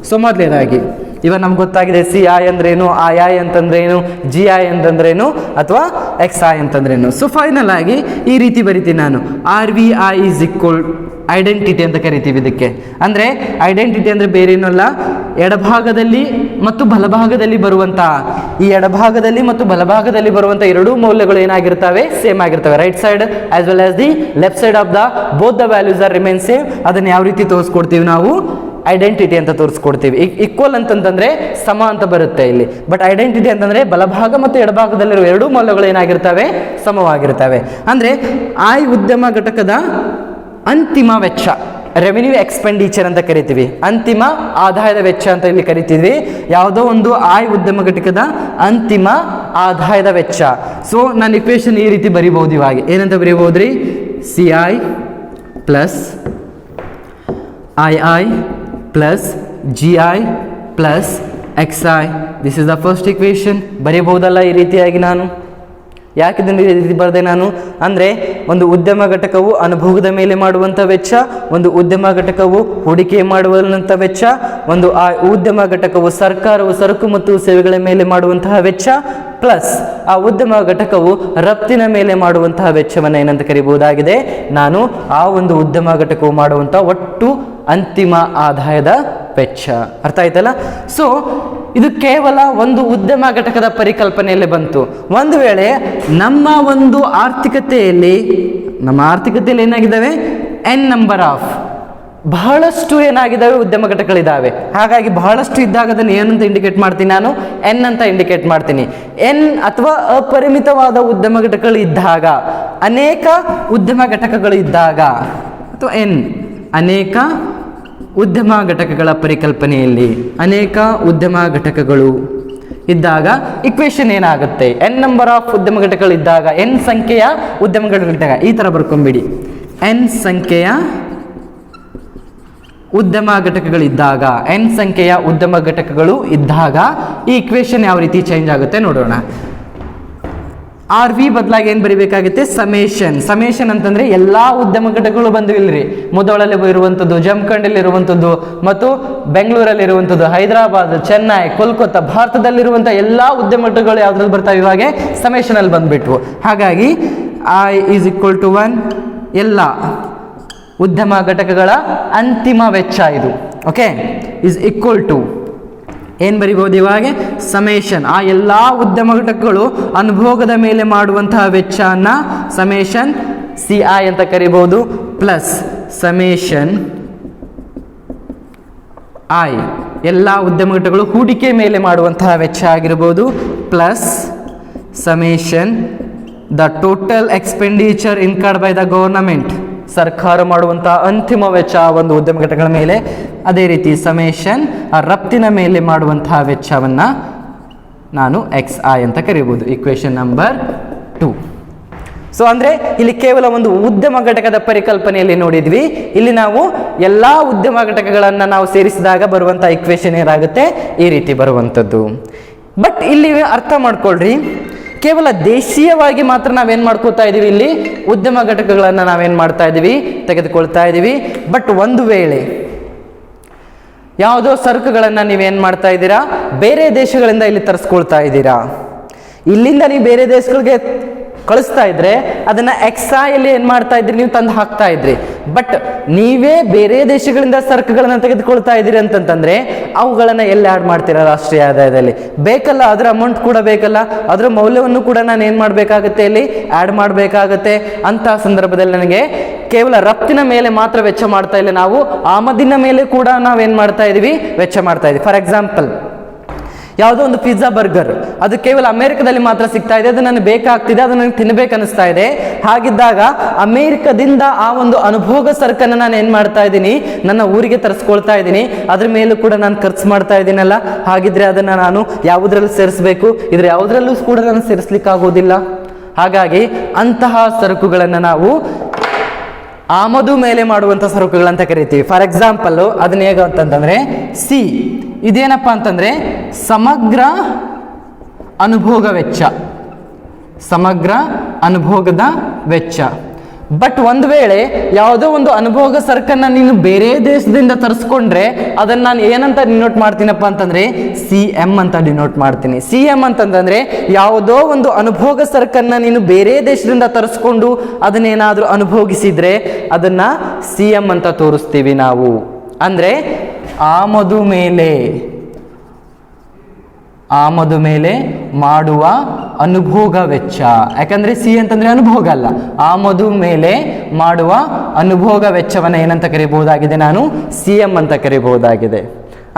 ಸೊ ಮೊದಲನೇದಾಗಿ ಇವಾಗ ನಮ್ಗೆ ಗೊತ್ತಾಗಿದೆ CI ಅಂದ್ರೇನು, II ಅಂತಂದ್ರೇನು, GI ಅಂತಂದ್ರೇನು, ಅಥವಾ XI ಅಂತಂದ್ರೇನು. ಸೊ ಫೈನಲ್ ಆಗಿ ಈ ರೀತಿ ಬರಿತೀನಿ ನಾನು, RVI ಈಸ್ ಈಕ್ವಲ್ ಐಡೆಂಟಿಟಿ ಅಂತ ಕರಿತೀವಿ ಇದಕ್ಕೆ. ಅಂದರೆ ಐಡೆಂಟಿಟಿ ಅಂದರೆ ಬೇರೆ ಏನಲ್ಲ, ಎಡಭಾಗದಲ್ಲಿ ಮತ್ತು ಬಲಭಾಗದಲ್ಲಿ ಬರುವಂಥ, ಈ ಎಡಭಾಗದಲ್ಲಿ ಮತ್ತು ಬಲಭಾಗದಲ್ಲಿ ಬರುವಂಥ ಎರಡೂ ಮೌಲ್ಯಗಳು ಏನಾಗಿರ್ತವೆ, ಸೇಮ್ ಆಗಿರ್ತವೆ. Right side as well as the left side of the both the values are remain same. ಅದನ್ನು ಯಾವ ರೀತಿ ತೋರಿಸ್ಕೊಡ್ತೀವಿ ನಾವು, ಐಡೆಂಟಿಟಿ ಅಂತ ತೋರಿಸ್ಕೊಡ್ತೀವಿ. ಈಕ್ವಲ್ ಅಂತಂದ್ರೆ ಸಮ ಅಂತ ಬರುತ್ತೆ ಇಲ್ಲಿ. ಬಟ್ ಐಡೆಂಟಿಟಿ ಅಂತಂದ್ರೆ ಬಲಭಾಗ ಮತ್ತು ಎಡಭಾಗದಲ್ಲಿರುವ ಎರಡೂ ಮೌಲ್ಯಗಳು ಏನಾಗಿರ್ತವೆ, ಸಮವಾಗಿರ್ತವೆ. ಅಂದರೆ ಆಯ್ ಉದ್ಯಮ ಘಟಕದ ಅಂತಿಮ ವೆಚ್ಚ, ರೆವಿನ್ಯೂ ಎಕ್ಸ್ಪೆಂಡಿಚರ್ ಅಂತ ಕರಿತೀವಿ, ಅಂತಿಮ ಆದಾಯದ ವೆಚ್ಚ ಅಂತ ಇಲ್ಲಿ ಕರಿತೀವಿ. ಯಾವುದೋ ಒಂದು ಆಯ್ ಉದ್ಯಮ ಘಟಕದ ಅಂತಿಮ ಆದಾಯದ ವೆಚ್ಚ. ಸೊ ನಾನು ಇಕ್ವೇಶನ್ ಈ ರೀತಿ ಬರಿಬಹುದು. ಇವಾಗ ಏನಂತ ಬರೀಬಹುದ್ರಿ? CI plus II plus GI plus XI. This is the first equation. ಬರೀಬಹುದಲ್ಲ ಈ ರೀತಿಯಾಗಿ ನಾನು? ಯಾಕೆ ಇದನ್ನು ಈ ರೀತಿ ಬರೆದೆ ನಾನು ಅಂದರೆ, ಒಂದು ಉದ್ಯಮ ಘಟಕವು ಅನುಭೋಗದ ಮೇಲೆ ಮಾಡುವಂಥ ವೆಚ್ಚ, ಒಂದು ಉದ್ಯಮ ಘಟಕವು ಹೂಡಿಕೆ ಮಾಡುವಂಥ ವೆಚ್ಚ, ಒಂದು ಆ ಉದ್ಯಮ ಘಟಕವು ಸರ್ಕಾರವು ಸರಕು ಮತ್ತು ಸೇವೆಗಳ ಮೇಲೆ ಮಾಡುವಂತಹ ವೆಚ್ಚ, ಪ್ಲಸ್ ಆ ಉದ್ಯಮ ಘಟಕವು ರಫ್ತಿನ ಮೇಲೆ ಮಾಡುವಂತಹ ವೆಚ್ಚವನ್ನು ಏನಂತ ಕರೀಬಹುದಾಗಿದೆ? ನಾನು ಆ ಒಂದು ಉದ್ಯಮ ಘಟಕವು ಮಾಡುವಂಥ ಒಟ್ಟು ಅಂತಿಮ ಆದಾಯದ ವೆಚ್ಚ. ಅರ್ಥ ಆಯ್ತಲ್ಲ? ಸೊ ಇದು ಕೇವಲ ಒಂದು ಉದ್ಯಮ ಘಟಕದ ಪರಿಕಲ್ಪನೆಯಲ್ಲಿ ಬಂತು. ಒಂದು ವೇಳೆ ನಮ್ಮ ಆರ್ಥಿಕತೆಯಲ್ಲಿ ಏನಾಗಿದ್ದಾವೆ? n ನಂಬರ್ ಆಫ್ ಬಹಳಷ್ಟು ಏನಾಗಿದ್ದಾವೆ? ಉದ್ಯಮ ಘಟಕಗಳಿದ್ದಾವೆ. ಹಾಗಾಗಿ ಬಹಳಷ್ಟು ಇದ್ದಾಗ ಅದನ್ನು ಏನಂತ ಇಂಡಿಕೇಟ್ ಮಾಡ್ತೀನಿ ನಾನು? n ಅಂತ ಇಂಡಿಕೇಟ್ ಮಾಡ್ತೀನಿ. n ಅಥವಾ ಅಪರಿಮಿತವಾದ ಉದ್ಯಮ ಘಟಕಗಳು ಇದ್ದಾಗ, ಅನೇಕ ಉದ್ಯಮ ಘಟಕಗಳು ಇದ್ದಾಗ, ಅಥವಾ n ಅನೇಕ ಉದ್ಯಮ ಘಟಕಗಳ ಪರಿಕಲ್ಪನೆಯಲ್ಲಿ ಅನೇಕ ಉದ್ಯಮ ಘಟಕಗಳು ಇದ್ದಾಗ ಇಕ್ವೇಶನ್ ಏನಾಗುತ್ತೆ? n ನಂಬರ್ ಆಫ್ ಉದ್ಯಮ ಘಟಕಗಳಿದ್ದಾಗ, n ಸಂಖ್ಯೆಯ ಉದ್ಯಮ ಘಟಕಗಳಿದ್ದಾಗ ಈ ಥರ ಬರ್ಕೊಂಬಿಡಿ. n ಸಂಖ್ಯೆಯ ಉದ್ಯಮ ಘಟಕಗಳಿದ್ದಾಗ, n ಸಂಖ್ಯೆಯ ಉದ್ಯಮ ಘಟಕಗಳು ಇದ್ದಾಗ ಈ ಇಕ್ವೇಶನ್ ಯಾವ ರೀತಿ ಚೇಂಜ್ ಆಗುತ್ತೆ ನೋಡೋಣ. RV ಬದಲಾಗಿ ಏನು ಬರಿಬೇಕಾಗುತ್ತೆ? ಸಮೇಷನ್ ಅಂತಂದ್ರೆ ಎಲ್ಲಾ ಉದ್ಯಮ ಘಟಕಗಳು ಬಂದು ಇಲ್ರಿ. ಮುಧೋಳಲ್ಲಿ ಇರುವಂಥದ್ದು, ಜಮಖಂಡಲ್ಲಿ ಇರುವಂಥದ್ದು, ಮತ್ತು ಬೆಂಗಳೂರಲ್ಲಿ ಇರುವಂಥದ್ದು, ಹೈದರಾಬಾದ್, ಚೆನ್ನೈ, ಕೋಲ್ಕತ್ತಾ, ಭಾರತದಲ್ಲಿರುವಂಥ ಎಲ್ಲಾ ಉದ್ಯಮ ಘಟಕಗಳು ಯಾವ್ದ್ರಲ್ಲಿ ಬರ್ತಾವೆ? ಇವಾಗ ಸಮೇಷನ್ ಅಲ್ಲಿ ಬಂದ್ಬಿಟ್ವು. ಹಾಗಾಗಿ I is equal to 1 ಎಲ್ಲ ಉದ್ಯಮ ಘಟಕಗಳ ಅಂತಿಮ ವೆಚ್ಚ ಇದು. ಓಕೆ, ಇಸ್ ಈಕ್ವಲ್ ಟು ಏನು ಬರಿಬಹುದು ಇವಾಗ? ಸಮೇಷನ್ ಆ ಎಲ್ಲ ಉದ್ಯಮ ಘಟಕಗಳು ಅನುಭೋಗದ ಮೇಲೆ ಮಾಡುವಂತಹ ವೆಚ್ಚನ ಸಮೇಷನ್ CI ಅಂತ ಕರಿಬಹುದು, ಪ್ಲಸ್ ಸಮೇಷನ್ I ಎಲ್ಲ ಉದ್ಯಮ ಘಟಕಗಳು ಹೂಡಿಕೆ ಮೇಲೆ ಮಾಡುವಂತಹ ವೆಚ್ಚ ಆಗಿರಬಹುದು, plus summation the total expenditure incurred by the government ಸರ್ಕಾರ ಮಾಡುವಂತಹ ಅಂತಿಮ ವೆಚ್ಚ ಒಂದು ಉದ್ಯಮ ಘಟಕಗಳ ಮೇಲೆ. ಅದೇ ರೀತಿ ಸಮೇಷನ್ ರಫ್ತಿನ ಮೇಲೆ ಮಾಡುವಂತಹ ವೆಚ್ಚವನ್ನು ನಾನು XI ಅಂತ ಕರೀಬಹುದು. Equation number 2. ಸೊ ಅಂದರೆ ಇಲ್ಲಿ ಕೇವಲ ಒಂದು ಉದ್ಯಮ ಘಟಕದ ಪರಿಕಲ್ಪನೆಯಲ್ಲಿ ನೋಡಿದ್ವಿ. ಇಲ್ಲಿ ನಾವು ಎಲ್ಲ ಉದ್ಯಮ ಘಟಕಗಳನ್ನು ನಾವು ಸೇರಿಸಿದಾಗ ಬರುವಂಥ ಇಕ್ವೇಶನ್ ಏನಾಗುತ್ತೆ? ಈ ರೀತಿ ಬರುವಂಥದ್ದು. ಬಟ್ ಇಲ್ಲಿ ಅರ್ಥ ಮಾಡ್ಕೊಳ್ರಿ, ಕೇವಲ ದೇಶೀಯವಾಗಿ ಮಾತ್ರ ನಾವೇನು ಮಾಡ್ಕೋತಾ ಇದ್ದೀವಿ? ಇಲ್ಲಿ ಉದ್ಯಮ ಘಟಕಗಳನ್ನು ನಾವೇನು ಮಾಡ್ತಾ ಇದ್ದೀವಿ? ತೆಗೆದುಕೊಳ್ತಾ ಇದ್ದೀವಿ. ಬಟ್ ಒಂದು ವೇಳೆ ಯಾವುದೋ ಸರಕುಗಳನ್ನು ನೀವೇನು ಮಾಡ್ತಾ ಇದ್ದೀರಾ? ಬೇರೆ ದೇಶಗಳಿಂದ ಇಲ್ಲಿ ತರಿಸ್ಕೊಳ್ತಾ ಇದ್ದೀರಾ. ಇಲ್ಲಿಂದ ನೀವು ಬೇರೆ ದೇಶಗಳಿಗೆ ಕಳಿಸ್ತಾ ಇದ್ರೆ ಅದನ್ನ XI ಅಲ್ಲಿ ಏನು ಮಾಡ್ತಾ ಇದ್ರಿ? ನೀವು ತಂದು ಹಾಕ್ತಾ ಇದ್ರಿ. ಬಟ್ ನೀವೇ ಬೇರೆ ದೇಶಗಳಿಂದ ಸರಕುಗಳನ್ನು ತೆಗೆದುಕೊಳ್ತಾ ಇದ್ದೀರಿ ಅಂತಂತಂದ್ರೆ ಅವುಗಳನ್ನು ಎಲ್ಲಿ ಆ್ಯಡ್ ಮಾಡ್ತೀರಾ? ರಾಷ್ಟ್ರೀಯ ಆದಾಯದಲ್ಲಿ ಬೇಕಲ್ಲ, ಅದರ ಅಮೌಂಟ್ ಕೂಡ ಬೇಕಲ್ಲ, ಅದರ ಮೌಲ್ಯವನ್ನು ಕೂಡ ನಾನು ಏನು ಮಾಡಬೇಕಾಗುತ್ತೆ? ಇಲ್ಲಿ ಆ್ಯಡ್ ಮಾಡಬೇಕಾಗತ್ತೆ. ಅಂತಹ ಸಂದರ್ಭದಲ್ಲಿ ನನಗೆ ಕೇವಲ ರಫ್ತಿನ ಮೇಲೆ ಮಾತ್ರ ವೆಚ್ಚ ಮಾಡ್ತಾ ಇಲ್ಲ, ನಾವು ಆಮದಿನ ಮೇಲೆ ಕೂಡ ನಾವೇನು ಮಾಡ್ತಾ ಇದೀವಿ? ವೆಚ್ಚ ಮಾಡ್ತಾ ಇದೀವಿ. ಫಾರ್ ಎಕ್ಸಾಂಪಲ್, ಯಾವುದೋ ಒಂದು ಪಿಜ್ಜಾ ಬರ್ಗರ್ ಅದು ಕೇವಲ ಅಮೆರಿಕದಲ್ಲಿ ಮಾತ್ರ ಸಿಗ್ತಾ ಇದೆ, ಅದು ನನಗೆ ಬೇಕಾಗ್ತಿದೆ, ಅದು ನನಗೆ ತಿನ್ನಬೇಕು ಅನಿಸ್ತಾ ಇದೆ. ಹಾಗಿದ್ದಾಗ ಅಮೆರಿಕದಿಂದ ಆ ಒಂದು ಅನುಭೋಗ ಸರಕನ್ನು ನಾನು ಏನು ಮಾಡ್ತಾ ಇದ್ದೀನಿ? ನನ್ನ ಊರಿಗೆ ತರಿಸ್ಕೊಳ್ತಾ ಇದ್ದೀನಿ, ಅದ್ರ ಮೇಲೂ ಕೂಡ ನಾನು ಖರ್ಚು ಮಾಡ್ತಾ ಇದ್ದೀನಲ್ಲ. ಹಾಗಿದ್ರೆ ಅದನ್ನು ನಾನು ಯಾವುದ್ರಲ್ಲಿ ಸೇರಿಸಬೇಕು? ಇದ್ರ ಯಾವುದ್ರಲ್ಲೂ ಕೂಡ ನಾನು ಸೇರಿಸ್ಲಿಕ್ಕಾಗೋದಿಲ್ಲ. ಹಾಗಾಗಿ ಅಂತಹ ಸರಕುಗಳನ್ನು ನಾವು ಆಮದು ಮೇಲೆ ಮಾಡುವಂಥ ಸರಕುಗಳಂತ ಕರಿತೀವಿ. ಫಾರ್ ಎಕ್ಸಾಂಪಲ್ ಅದನ್ನ ಹೇಗೆ ಅಂತಂದ್ರೆ C ಇದೇನಪ್ಪ ಅಂತಂದ್ರೆ ಸಮಗ್ರ ಅನುಭೋಗ ವೆಚ್ಚ, ಸಮಗ್ರ ಅನುಭೋಗದ ವೆಚ್ಚ. ಬಟ್ ಒಂದು ವೇಳೆ ಯಾವುದೋ ಒಂದು ಅನುಭೋಗ ಸರಕನ್ನು ನೀನು ಬೇರೆ ದೇಶದಿಂದ ತರಿಸ್ಕೊಂಡ್ರೆ ಅದನ್ನು ನಾನು ಏನಂತ ಡಿನೋಟ್ ಮಾಡ್ತೀನಪ್ಪ ಅಂತಂದ್ರೆ CM ಅಂತ ಡಿನೋಟ್ ಮಾಡ್ತೀನಿ. CM ಅಂತಂದ್ರೆ ಯಾವುದೋ ಒಂದು ಅನುಭೋಗ ಸರಕನ್ನು ನೀನು ಬೇರೆ ದೇಶದಿಂದ ತರಿಸ್ಕೊಂಡು ಅದನ್ನೇನಾದರೂ ಅನುಭೋಗಿಸಿದ್ರೆ ಅದನ್ನ CM ಅಂತ ತೋರಿಸ್ತೀವಿ ನಾವು. ಅಂದ್ರೆ ಆಮದು ಮೇಲೆ ಮಾಡುವ ಅನುಭೋಗ ವೆಚ್ಚ. ಯಾಕಂದ್ರೆ C ಅಂತಂದ್ರೆ ಅನುಭೋಗ ಅಲ್ಲ, ಆಮದು ಮೇಲೆ ಮಾಡುವ ಅನುಭೋಗ ವೆಚ್ಚವನ್ನು ಏನಂತ ಕರಿಬಹುದಾಗಿದೆ? ನಾನು CM ಅಂತ ಕರಿಬಹುದಾಗಿದೆ.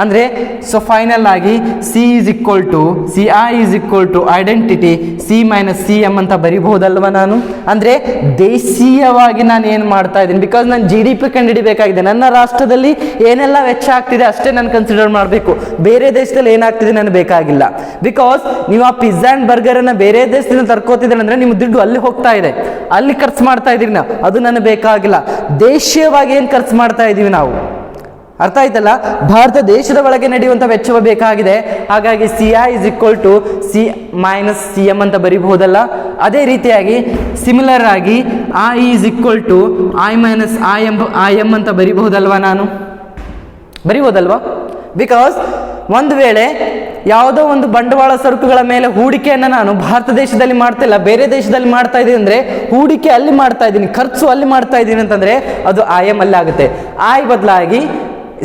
ಅಂದರೆ ಸೊ ಫೈನಲ್ ಆಗಿ C is equal to C I is equal to identity C minus C M ಅಂತ ಬರಿಬಹುದಲ್ವ ನಾನು. ಅಂದರೆ ದೇಶೀಯವಾಗಿ ನಾನು ಏನು ಮಾಡ್ತಾ ಇದ್ದೀನಿ, ಬಿಕಾಸ್ ನಾನು ಜಿ ಡಿ ಪಿ ಕಂಡುಹಿಡಿಬೇಕಾಗಿದೆ. ನನ್ನ ರಾಷ್ಟ್ರದಲ್ಲಿ ಏನೆಲ್ಲ ವೆಚ್ಚ ಆಗ್ತಿದೆ ಅಷ್ಟೇ ನಾನು ಕನ್ಸಿಡರ್ ಮಾಡಬೇಕು, ಬೇರೆ ದೇಶದಲ್ಲಿ ಏನಾಗ್ತಿದೆ ನನಗೆ ಬೇಕಾಗಿಲ್ಲ. ಬಿಕಾಸ್ ನೀವು ಆ ಪಿಜ್ಜಾ ಆ್ಯಂಡ್ ಬರ್ಗರನ್ನು ಬೇರೆ ದೇಶದಿಂದ ತರ್ಕೋತಿದ್ರೆ ಅಂದರೆ ನಿಮ್ಮ ದುಡ್ಡು ಅಲ್ಲಿ ಹೋಗ್ತಾ ಇದೆ, ಅಲ್ಲಿ ಖರ್ಚು ಮಾಡ್ತಾ ಇದ್ದೀರಿ ನಾವು, ಅದು ನನಗೆ ಬೇಕಾಗಿಲ್ಲ. ದೇಶೀಯವಾಗಿ ಏನು ಖರ್ಚು ಮಾಡ್ತಾ ಇದ್ದೀವಿ ನಾವು, ಅರ್ಥ ಆಯ್ತಲ್ಲ. ಭಾರತ ದೇಶದ ಒಳಗೆ ನಡೆಯುವಂಥ ವೆಚ್ಚವ ಬೇಕಾಗಿದೆ. ಹಾಗಾಗಿ C I is equal to C minus C M ಅಂತ ಬರಿಬಹುದಲ್ಲ. ಅದೇ ರೀತಿಯಾಗಿ ಸಿಮಿಲರ್ ಆಗಿ I is equal to I minus I M ಅಂತ ಬರಿಬಹುದಲ್ವಾ ನಾನು, ಬರಿಬಹುದಲ್ವಾ. ಬಿಕಾಸ್ ಒಂದು ವೇಳೆ ಯಾವುದೋ ಒಂದು ಬಂಡವಾಳ ಸರಕುಗಳ ಮೇಲೆ ಹೂಡಿಕೆಯನ್ನು ನಾನು ಭಾರತ ದೇಶದಲ್ಲಿ ಮಾಡ್ತಿಲ್ಲ, ಬೇರೆ ದೇಶದಲ್ಲಿ ಮಾಡ್ತಾ ಇದ್ದೀನಿ ಅಂದರೆ ಹೂಡಿಕೆ ಅಲ್ಲಿ ಮಾಡ್ತಾ ಇದ್ದೀನಿ, ಖರ್ಚು ಅಲ್ಲಿ ಮಾಡ್ತಾ ಇದ್ದೀನಿ ಅಂತಂದರೆ ಅದು ಐ ಎಮ್ ಅಲ್ಲಿ ಆಗುತ್ತೆ. ಐ ಬದಲಾಗಿ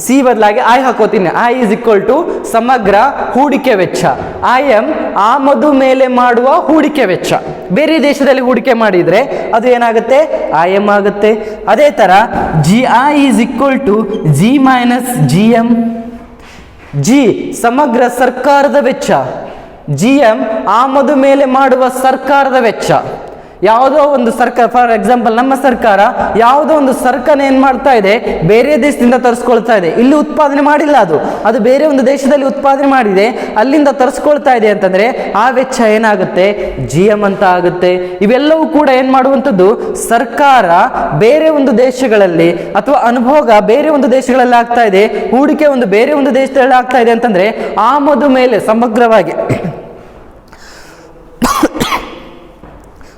ಸಿ ಬದಲಾಗಿ ಐ ಹಾಕೋತೀನಿ. ಐ ಈಸ್ ಈಕ್ವಲ್ ಟು ಸಮಗ್ರ ಹೂಡಿಕೆ ವೆಚ್ಚ. ಐ ಎಮ್ ಆಮದು ಮೇಲೆ ಮಾಡುವ ಹೂಡಿಕೆ ವೆಚ್ಚ. ಬೇರೆ ದೇಶದಲ್ಲಿ ಹೂಡಿಕೆ ಮಾಡಿದರೆ ಅದು ಏನಾಗುತ್ತೆ, ಐ ಎಮ್ ಆಗುತ್ತೆ. ಅದೇ ಥರ G I is equal to G minus G M. G ಸಮಗ್ರ ಸರ್ಕಾರದ ವೆಚ್ಚ, ಜಿ ಎಮ್ ಆಮದು ಮೇಲೆ ಮಾಡುವ ಸರ್ಕಾರದ ವೆಚ್ಚ. ಯಾವುದೋ ಒಂದು ಸರ್ಕಾರ, ಫಾರ್ ಎಕ್ಸಾಂಪಲ್ ನಮ್ಮ ಸರ್ಕಾರ ಯಾವುದೋ ಒಂದು ಸರಕನ್ನು ಏನು ಮಾಡ್ತಾ ಇದೆ, ಬೇರೆ ದೇಶದಿಂದ ತರಿಸ್ಕೊಳ್ತಾ ಇದೆ, ಇಲ್ಲಿ ಉತ್ಪಾದನೆ ಮಾಡಿಲ್ಲ, ಅದು ಬೇರೆ ಒಂದು ದೇಶದಲ್ಲಿ ಉತ್ಪಾದನೆ ಮಾಡಿದೆ, ಅಲ್ಲಿಂದ ತರಿಸ್ಕೊಳ್ತಾ ಇದೆ ಅಂತಂದರೆ ಆ ವೆಚ್ಚ ಏನಾಗುತ್ತೆ, ಜಿ ಎಮ್ ಅಂತ ಆಗುತ್ತೆ. ಇವೆಲ್ಲವೂ ಕೂಡ ಏನು ಮಾಡುವಂಥದ್ದು, ಸರ್ಕಾರ ಬೇರೆ ಒಂದು ದೇಶಗಳಲ್ಲಿ ಅಥವಾ ಅನುಭೋಗ ಬೇರೆ ಒಂದು ದೇಶಗಳಲ್ಲಿ ಆಗ್ತಾ ಇದೆ, ಹೂಡಿಕೆ ಒಂದು ಬೇರೆ ಒಂದು ದೇಶದಲ್ಲಿ ಆಗ್ತಾ ಇದೆ ಅಂತಂದರೆ ಆಮದು ಮೇಲೆ ಸಮಗ್ರವಾಗಿ.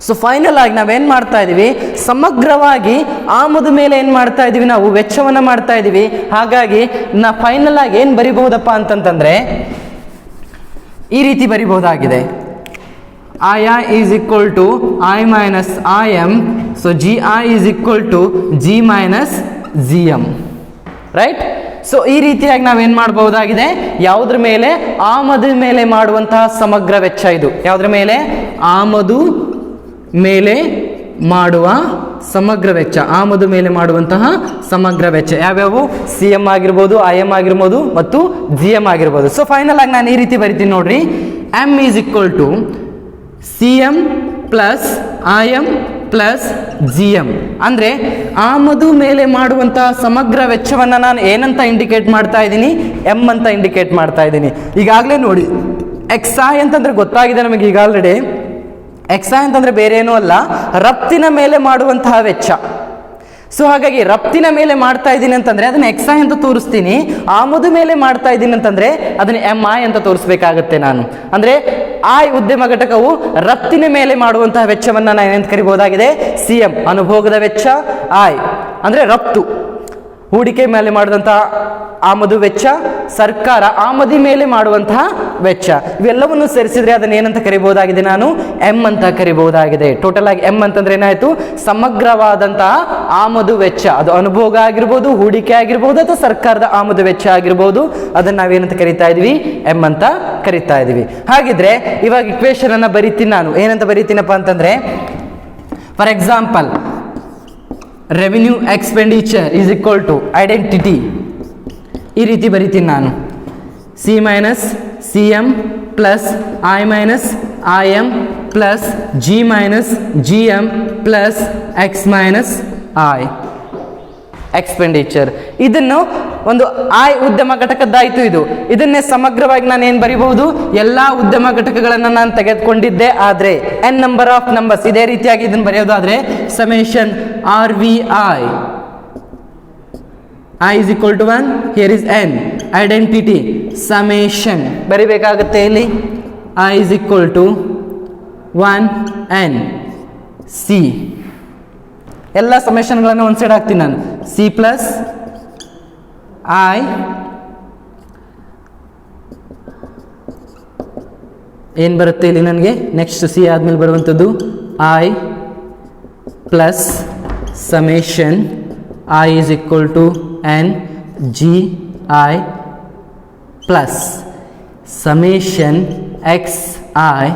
ಸೊ ಫೈನಲ್ ಆಗಿ ನಾವೇನು ಮಾಡ್ತಾ ಇದ್ದೀವಿ, ಸಮಗ್ರವಾಗಿ ಆಮದು ಮೇಲೆ ಏನು ಮಾಡ್ತಾ ಇದ್ದೀವಿ, ನಾವು ವೆಚ್ಚವನ್ನು ಮಾಡ್ತಾ ಇದ್ದೀವಿ. ಹಾಗಾಗಿ ಫೈನಲ್ ಆಗಿ ಏನು ಬರಿಬಹುದಪ್ಪ ಅಂತಂತಂದರೆ ಈ ರೀತಿ ಬರಿಬಹುದಾಗಿದೆ. I is equal to I minus I M. So G I is equal to G minus G M, right. So ಈ ರೀತಿಯಾಗಿ ನಾವೇನು ಮಾಡಬಹುದಾಗಿದೆ, ಯಾವುದ್ರ ಮೇಲೆ, ಆಮದು ಮೇಲೆ ಮಾಡುವಂತಹ ಸಮಗ್ರ ವೆಚ್ಚ ಇದು. ಯಾವುದ್ರ ಮೇಲೆ, ಆಮದು ಮೇಲೆ ಮಾಡುವ ಸಮಗ್ರ ವೆಚ್ಚ, ಆಮದು ಮೇಲೆ ಮಾಡುವಂತಹ ಸಮಗ್ರ ವೆಚ್ಚ ಯಾವ್ಯಾವು, ಸಿ ಎಮ್ ಆಗಿರ್ಬೋದು, ಐ ಎಮ್ ಆಗಿರ್ಬೋದು ಮತ್ತು ಜಿ ಎಮ್ ಆಗಿರ್ಬೋದು. ಸೊ ಫೈನಲ್ ಆಗಿ ನಾನು ಈ ರೀತಿ ಬರಿತೀನಿ ನೋಡ್ರಿ. M is equal to C M plus I M plus G M. ಅಂದರೆ ಆಮದು ಮೇಲೆ ಮಾಡುವಂತಹ ಸಮಗ್ರ ವೆಚ್ಚವನ್ನು ನಾನು ಏನಂತ ಇಂಡಿಕೇಟ್ ಮಾಡ್ತಾ ಇದ್ದೀನಿ, ಎಮ್ ಅಂತ ಇಂಡಿಕೇಟ್ ಮಾಡ್ತಾ ಇದ್ದೀನಿ. ಈಗಾಗಲೇ ನೋಡಿ ಎಕ್ಸ್ ಐ ಅಂತಂದ್ರೆ ಗೊತ್ತಾಗಿದೆ ನಮಗೆ ಈಗ ಆಲ್ರೆಡಿ. ಎಕ್ಸ್ ಐ ಅಂತಂದರೆ ಬೇರೆ ಏನೂ ಅಲ್ಲ, ರಫ್ತಿನ ಮೇಲೆ ಮಾಡುವಂತಹ ವೆಚ್ಚ. ಸೊ ಹಾಗಾಗಿ ರಫ್ತಿನ ಮೇಲೆ ಮಾಡ್ತಾ ಇದ್ದೀನಿ ಅಂತಂದರೆ ಅದನ್ನು ಎಕ್ಸ್ ಐ ಅಂತ ತೋರಿಸ್ತೀನಿ, ಆಮದು ಮೇಲೆ ಮಾಡ್ತಾ ಇದ್ದೀನಿ ಅಂತಂದರೆ ಅದನ್ನು ಎಮ್ ಐ ಅಂತ ತೋರಿಸ್ಬೇಕಾಗತ್ತೆ ನಾನು. ಅಂದರೆ ಐ ಉದ್ಯಮ ಘಟಕವು ರಫ್ತಿನ ಮೇಲೆ ಮಾಡುವಂತಹ ವೆಚ್ಚವನ್ನು ನಾನು ಏನಂತ ಕರಿಬಹುದಾಗಿದೆ, ಸಿ ಎಮ್ ಅನುಭೋಗದ ವೆಚ್ಚ. ಐ ಅಂದರೆ ರಫ್ತು, ಹೂಡಿಕೆ ಮೇಲೆ ಮಾಡಿದಂತಹ ಆಮದು ವೆಚ್ಚ, ಸರ್ಕಾರ ಆಮದಿ ಮೇಲೆ ಮಾಡುವಂತಹ ವೆಚ್ಚ. ಇವೆಲ್ಲವನ್ನು ಸೇರಿಸಿದ್ರೆ ಅದನ್ನು ಏನಂತ ಕರಿಬಹುದಾಗಿದೆ, ನಾನು ಎಮ್ ಅಂತ ಕರಿಬಹುದಾಗಿದೆ. ಟೋಟಲ್ ಆಗಿ ಎಮ್ ಅಂತಂದ್ರೆ ಏನಾಯಿತು, ಸಮಗ್ರವಾದಂತಹ ಆಮದು ವೆಚ್ಚ. ಅದು ಅನುಭೋಗ ಆಗಿರ್ಬೋದು, ಹೂಡಿಕೆ ಆಗಿರ್ಬೋದು, ಅಥವಾ ಸರ್ಕಾರದ ಆಮದು ವೆಚ್ಚ ಆಗಿರ್ಬೋದು. ಅದನ್ನು ನಾವೇನಂತ ಕರಿತಾ ಇದೀವಿ, ಎಮ್ ಅಂತ ಕರಿತಾ ಇದೀವಿ. ಹಾಗಿದ್ರೆ ಇವಾಗ ಇಕ್ವೇಶನ್ ಅನ್ನ ಬರೀತೀನಿ ನಾನು. ಏನಂತ ಬರೀತೀನಪ್ಪ ಅಂತಂದ್ರೆ, for example revenue expenditure is equal to identity. ಈ ರೀತಿ ಬರಿತೀನಿ ನಾನು. C minus C M plus I minus I M plus G minus G M plus X minus I expenditure. ಇದನ್ನು ಒಂದು ಐ ಉದ್ಯಮ ಘಟಕದ್ದಾಯಿತು. ಇದನ್ನೇ ಸಮಗ್ರವಾಗಿ ನಾನು ಏನು ಬರೀಬಹುದು, ಎಲ್ಲ ಉದ್ಯಮ ಘಟಕಗಳನ್ನು ನಾನು ತೆಗೆದುಕೊಂಡಿದ್ದೆ ಆದರೆ ಎನ್ ನಂಬರ್ ಆಫ್ ನಂಬರ್ಸ್ ಇದೇ ರೀತಿಯಾಗಿ ಇದನ್ನು ಬರೆಯೋದಾದ್ರೆ summation R V I is equal to 1, here is n, identity summation ಬರಿಬೇಕಾಗುತ್ತೆ ಇಲ್ಲಿ. I is equal to 1 n c. ಎಲ್ಲ ಸಮೇಷನ್ಗಳನ್ನು ಒಂದು ಸೈಡ್ ಹಾಕ್ತೀನಿ ನಾನು. c ಪ್ಲಸ್ i ಏನು ಬರುತ್ತೆ ಇಲ್ಲಿ ನನಗೆ, ನೆಕ್ಸ್ಟ್ ಸಿ ಆದಮೇಲೆ ಬರುವಂಥದ್ದು i plus summation I is equal to n g I plus summation x I